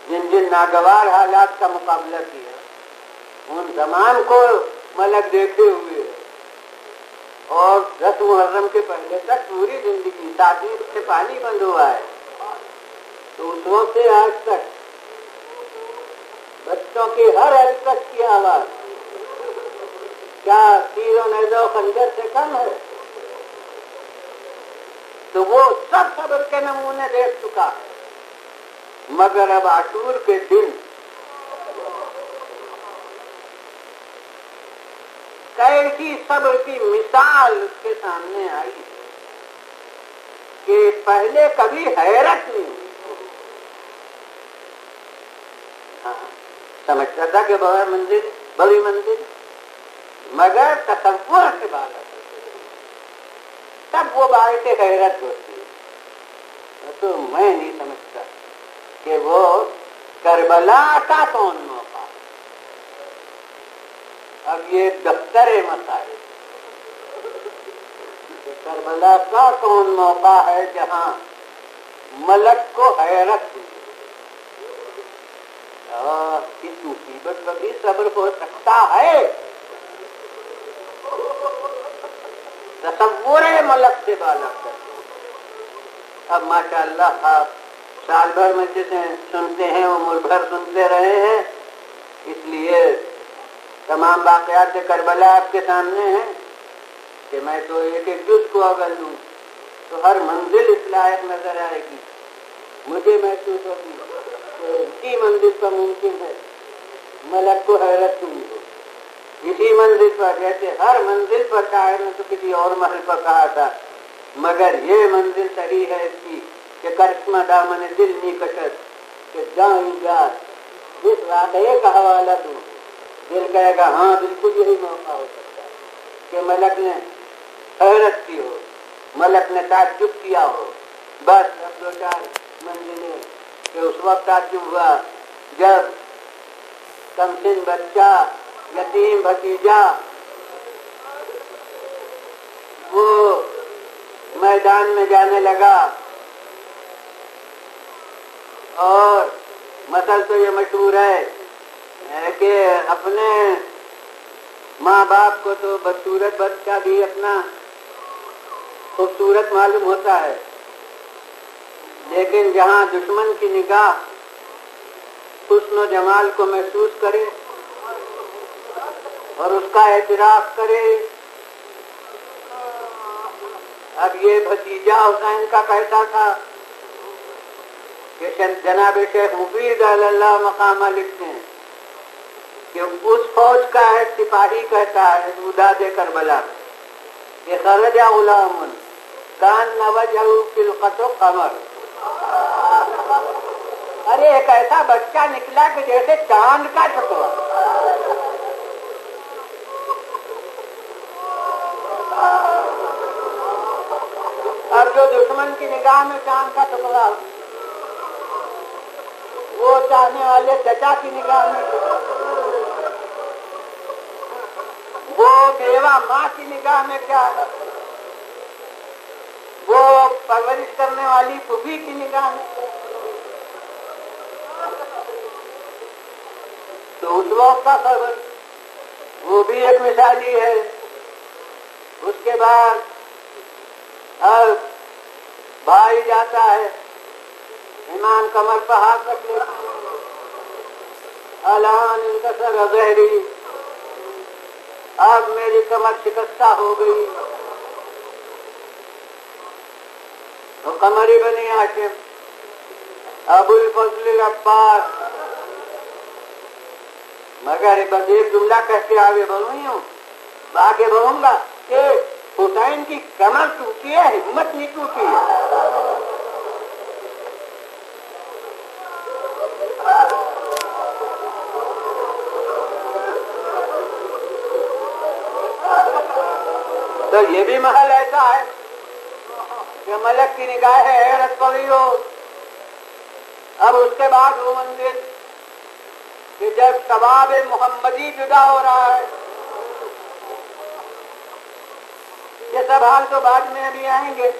جن ناگوار حالات کا مقابلہ کیا، ان تمام کو ملک دیکھتے ہوئے اور 10 محرم کے پہلے تک پوری زندگی تعطیل سے پانی بند ہوا ہے، تو اس وقت سے آج تک بچوں کی ہر حرکت کی آواز کیا تیر و نیزہ و خنجر سے کم ہے؟ تو وہ سب صبر کے نمونے دیکھ چکا ہے، مگر اب عاشور کے دن کیسی صبر کی مثال اس کے سامنے آئی کہ پہلے کبھی حیرت نہیں ہوئی۔ سمجھتا تھا کہ بڑی منزل مگر تصور سے بالا تب وہ باعث حیرت ہوتی ہے۔ تو میں نہیں سمجھتا کہ وہ کربلا کا کون موقع، اب یہ دفتر مسائل، کربلا کا کون موقع ہے جہاں ملک کو حیرت ہوئی، اس مصیبت پر بھی صبر ہو سکتا ہے؟ تصور ملک سے بالا کر۔ اب ماشاءاللہ آپ سال بھر میں جسے سنتے ہیں عمر بھر سنتے رہے ہیں، اس لیے تمام واقعات کربلا آپ کے سامنے ہیں کہ میں تو ایک جز کو اگر لوں تو ہر منزل اس لائق نظر آئے گی، مجھے محسوس ہوگی کہ اسی منزل پر ممکن ہے ملک کو حیرت ہوئی ہو، اسی منزل پر، جیسے ہر منزل پر شاعر نے تو کسی اور محل پر کہا تھا، مگر یہ منزل صحیح ہے اس کی کہ کرشمہ دامن دل نہیں کشت کہ جان جا جس واقعے کا حوالہ دوں دل کہے گا ہاں بالکل یہی موقع ہو سکتا ہے کہ ملک نے حیرت کی ہو، ملک نے تعجب کیا ہو۔ بس اب 2-4 منزلیں کہ اس وقت تعجب ہوا جب کمسن بچہ یتیم بھتیجا وہ میدان میں جانے لگا، اور مثل تو یہ مشہور ہے کہ اپنے ماں باپ کو تو بدصورت بچہ بھی اپنا خوبصورت معلوم ہوتا ہے، لیکن جہاں دشمن کی نگاہ حسن و جمال کو محسوس کرے اور اس کا اعتراف کرے، اب یہ بھتیجا حسین کا کہتا تھا کہ جناب شیخ مفید علی اللہ مقامہ لکھتے ہیں کہ اس فوج کا ایک سپاہی کہتا ہے اوداد کربلا کہ خرج غلام کان وجہہ فی القطع قمر، ارے ایک ایسا بچہ نکلا کہ جیسے چاند کا ٹکڑا۔ اب جو دشمن کی نگاہ میں چاند کا ٹکڑا، وہ چاہنے والے چچا کی نگاہ میں، وہ بیوہ ماں کی نگاہ میں کیا ہے، وہ پرورش کرنے والی پھوپھی کی نگاہ میں کیا ہے۔ تو اس وقت کا خبر وہ بھی ایک مثالی ہے۔ اس کے بعد ہر بھائی جاتا ہے امام کمر پر ہاتھ رکھ لے، الان انکسر ظہری، اب میری کمر شکستہ ہو گئی. تو قمری بنی ہاشم ابو الفضل العباس، مگر بس ایک جملہ کہہ کے آگے بڑھوں ہوں، آگے بڑھوں گا کہ حسین کی کمر ٹوٹی ہے، ہمت نہیں ٹوٹی ہے. تو یہ بھی محل ایسا ہے کہ ملک کی نگاہ حیرت پڑی ہو. اب اس کے بعد وہ منزل کہ جب شباب محمدی جدا ہو رہا ہے، یہ سب حال تو بعد میں ابھی آئیں گے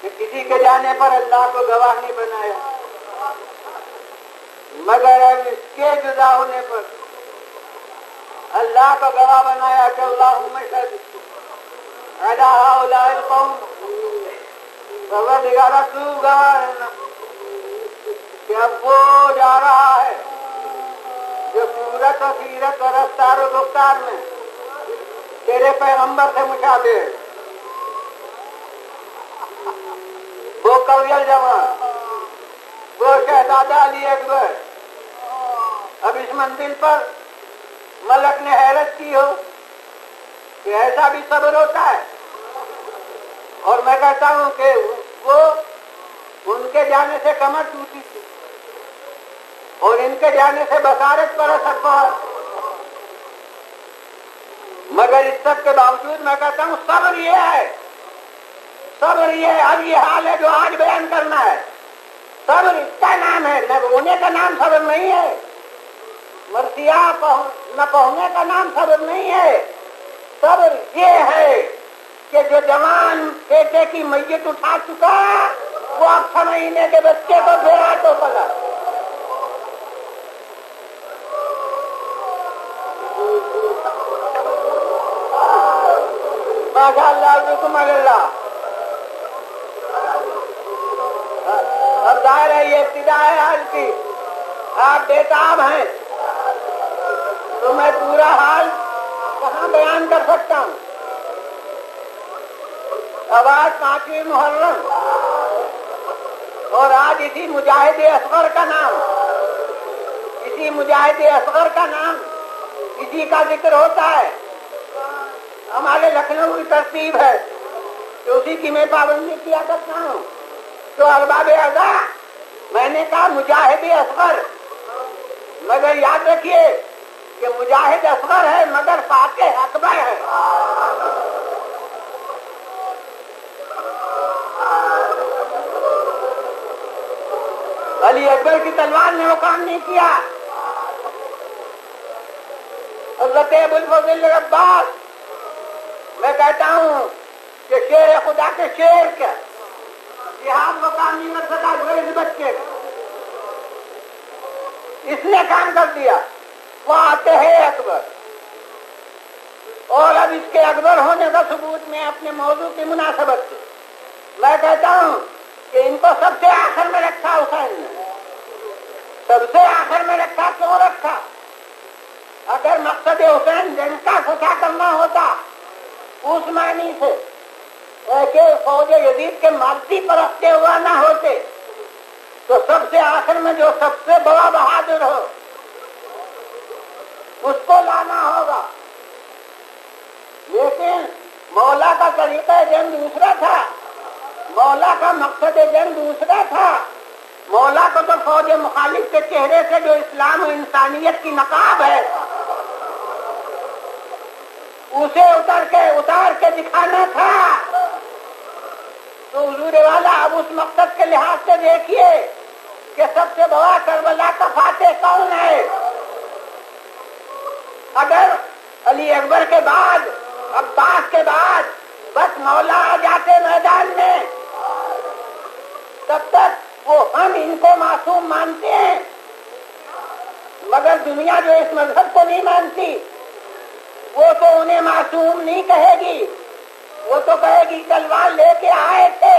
کہ کسی کے جانے پر اللہ کو گواہ نہیں بنایا، مگر اب اس کے جدا ہونے پر اللہ کو گواہ بنایا کہ اللہم اشہد علی ہؤلاء القوم، پروردگارا تو گواہ ہے نا کہ اب وہ جا رہا ہے جو صورت و سیرت و رفتار و گفتار میں تیرے پیغمبر سے مشابہ ہے. وہ کویل جوان، وہ شہزادہ علی اکبر. اب اس منزل پر ملک نے حیرت کی ہو کہ ایسا بھی صبر ہوتا ہے. اور میں کہتا ہوں کہ وہ ان کے جانے سے کمر ٹوٹی تھی اور ان کے جانے سے بصارت پر اثر پڑا، مگر اس سب کے باوجود میں کہتا ہوں صبر یہ ہے، صبر یہ ہے. اب یہ حال ہے جو آج بیان کرنا ہے. صبر اس کا نام ہے، نہ رونے کا نام صبر نہیں ہے، مرثیہ نہ پہنچنے کا نام صبر نہیں ہے. صبر یہ ہے کہ جو جوان بیٹے کی میت اٹھا چکا وہ اب 6 مہینے کے بچے کو پھر ہاتھوں پکڑا. ماشاء اللہ علیکم اللہ. اب ظاہر ہے یہ ابتدا ہے حال کی، آپ بےتاب ہیں تو میں پورا حال کہاں بیان کر سکتا ہوں. اب آج 5ویں محرم اور آج اسی مجاہد اصغر کا نام، اسی مجاہد اصغر کا نام، اسی کا ذکر ہوتا ہے. ہمارے لکھنؤ کی ترتیب ہے کہ اسی کی میں پابندی کیا کرتا ہوں. تو ارباب اعضا میں نے کہا مجاہد اصغر، مگر یاد رکھیے کہ مجاہد اصغر ہے مگر فاتح اکبر ہے. علی اکبر کی تلوار نے وہ کام نہیں کیا. حضرت ابو الفضل العباس، میں کہتا ہوں کہ شیر خدا کے شیر کا جہاد وہ کام نہیں کر سکا جو اس بچے کا، اس نے کام کر دیا. وہ آتے ہیں اکبر، اور اب اس کے اکبر ہونے کا ثبوت میں اپنے موضوع کی مناسبت سے میں کہتا ہوں کہ ان کو سب سے آخر میں رکھا حسین نے. سب سے آخر میں رکھا کیوں رکھا؟ اگر مقصد حسین جنگ کا فتح کرنا ہوتا اس معنی سے کہ فوج یزید کے مادی پر رکھتے ہوا نہ ہوتے تو سب سے آخر میں جو سب سے بڑا بہادر ہو اس کو لانا ہوگا. لیکن مولا کا طریقہ جنگ دوسرا تھا، مولا کا مقصد جنگ دوسرا تھا. مولا کو تو فوج مخالف کے چہرے سے جو اسلام و انسانیت کی نقاب ہے اسے اتار کے دکھانا تھا. تو حضور والا اب اس مقصد کے لحاظ سے دیکھیے کہ سب سے بڑا کربلا کا فاتح کون ہے. اگر علی اکبر کے بعد، عباس کے بعد بس مولا آ جاتے میدان میں تب تک وہ ہم ان کو معصوم مانتے ہیں، مگر دنیا جو اس مذہب کو نہیں مانتی وہ تو انہیں معصوم نہیں کہے گی، وہ تو کہے گی تلوار لے کے آئے تھے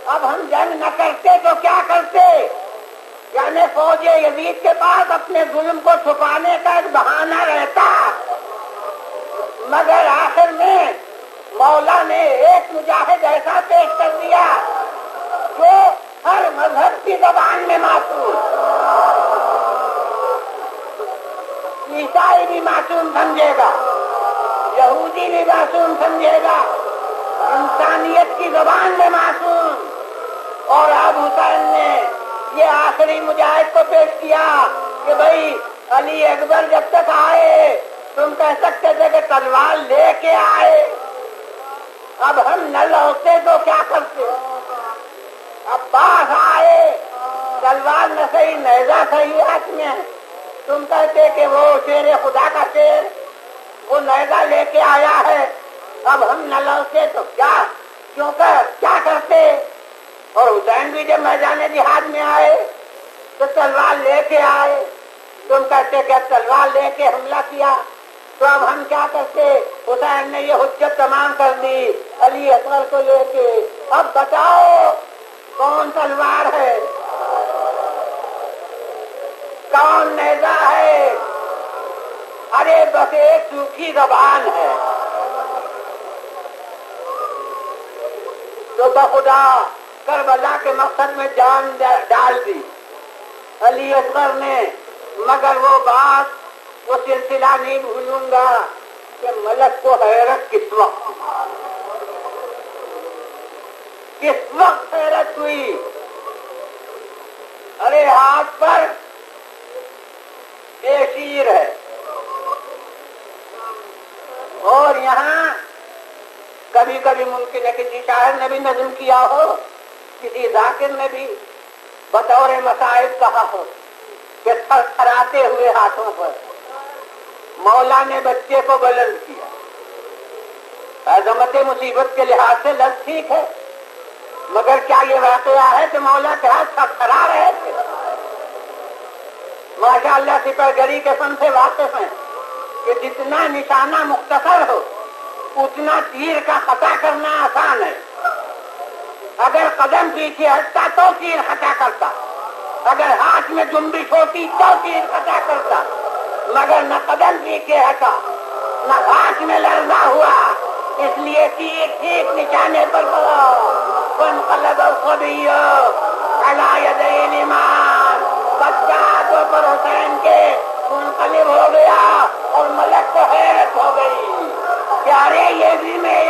اب ہم جنگ نہ کرتے تو کیا کرتے؟ یعنی فوج یزید کے پاس اپنے ظلم کو چھپانے کا ایک بہانہ رہتا، مگر آخر میں مولا نے ایک مجاہد ایسا پیش کر دیا جو ہر مذہب کی زبان میں معصوم، عیسائی بھی معصوم سمجھے گا، یہودی بھی معصوم سمجھے گا، انسانیت کی زبان میں معصوم۔ اور اب حسین نے یہ آخری مجاہد کو پیش کیا کہ بھائی علی اکبر جب تک آئے تم کہہ سکتے تھے کہ تلوار لے کے آئے، اب ہم نہ لوٹے تو کیا کرتے؟ عباس آئے، تلوار نہ صحیح نیزہ صحیح ہاتھ میں ہے، تم کہتے کہ وہ شیر خدا کا شیر وہ نیزہ لے کے آیا ہے، اب ہم نہ لوٹے تو کیا کرتے؟ اور حسین بھی جب میدان جہاد میں آئے تو تلوار لے کے آئے، تم کہتے کہ تلوار لے کے حملہ کیا، تو اب ہم کیا کرتے؟ حسین نے یہ حجت تمام کر دی علی اکبر کو لے کے، اب بتاؤ کون تلوار ہے، کون نیزہ ہے؟ ارے بس ایک سوکھی زبان ہے۔ تو بخدا کربلا کے مقصد میں جان ڈال دی علی اصغر نے، مگر وہ بات وہ سلسلہ نہیں بھولوں گا کہ ملک کو حیرت کس وقت حیرت ہوئی۔ ارے ہاتھ پر ایک شیر ہے اور یہاں کبھی کبھی ممکن ہے کسی شاعر نے بھی نظم کیا ہو، کسی ذاکر نے بھی بطور مصائب کہا ہو کہ تھرتھراتے ہوئے ہاتھوں پر مولا نے بچے کو بلند کیا۔ عظمت مصیبت کے لحاظ سے لفظ ٹھیک ہے، مگر کیا یہ واقعہ ہے کہ مولا کے ہاتھ تھرتھرا رہے تھے؟ ماشاء اللہ سپر گری کے فن سے واقف ہیں کہ جتنا نشانہ مختصر ہو اتنا تیر کا خطا کرنا آسان ہے۔ اگر قدم پیچھے ہٹتا تو تیر خطا کرتا، اگر ہاتھ میں جنبش ہوتی تو تیر خطا کرتا، مگر نہ قدم پیچھے ہٹا نہ ہاتھ میں لرزہ ہوا، اس لیے تیر ٹھیک نشانے پر پڑا۔ فانقلب الصبی علی یدی الامام، بچہ ہاتھوں پر حسین کے منقلب ہو گیا اور ملک کو حیرت ہو گئی۔ پیارے یہ بھی میں